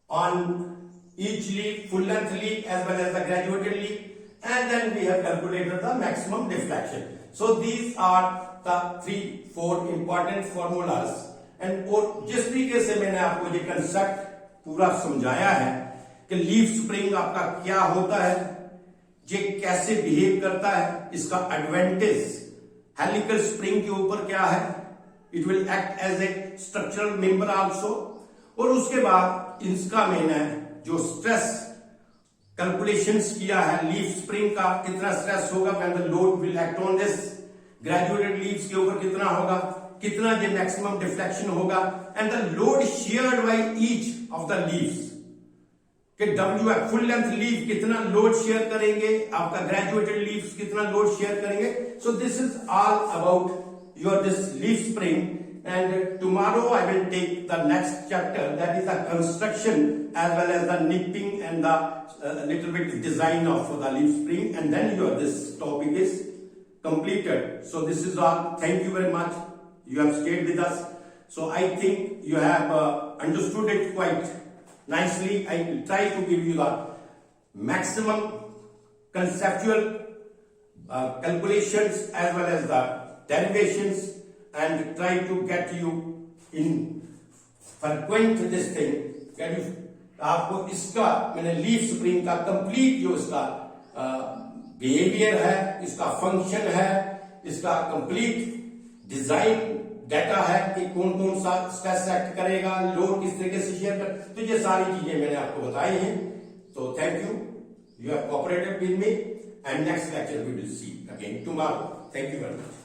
on each leaf, full length leaf as well as the graduated leaf, and then we have calculated the maximum deflection. So these are the 3-4 important formulas. And और जिस तरीके से मैंने आपको ये concept पूरा समझाया है कि लीफ स्प्रिंग आपका क्या होता है, ये कैसे बिहेव करता है, इसका एडवांटेज हेलिकल स्प्रिंग के ऊपर क्या है, it will act as a structural member also, और उसके बाद इसका मैंने जो स्ट्रेस कैलकुलेशंस किया है लीफ स्प्रिंग का, कितना स्ट्रेस होगा when the load will act on this, graduated leaves के ऊपर कितना होगा, कितना ये मैक्सिमम डिफ्लेक्शन होगा, and the load shared by each of the leaves, कि WF फुल लेंथ लीव कितना लोड शेयर करेंगे, आपका ग्रेजुएटेड लीव्स कितना लोड शेयर करेंगे. So this is all about your this leaf spring, and tomorrow I will take the next chapter, that is the construction as well as the nipping and the little bit design of the leaf spring, and then your this topic is completed. So this is all. Thank you very much. You have stayed with us. So I think you have understood it quite nicely. I will try to give you the maximum conceptual calculations as well as the derivations, and try to get you in frequent this thing. Can you आपको इसका मैंने leaf spring का complete जो इसका behaviour है, इसका function है, इसका कंप्लीट डिजाइन डाटा है कि कौन कौन सा स्ट्रेस एक्ट करेगा, लोड किस तरीके से शेयर कर, तो ये सारी चीजें मैंने आपको बताई हैं. तो thank you, you have cooperated with me, and next lecture we will see again tomorrow. Thank you very much.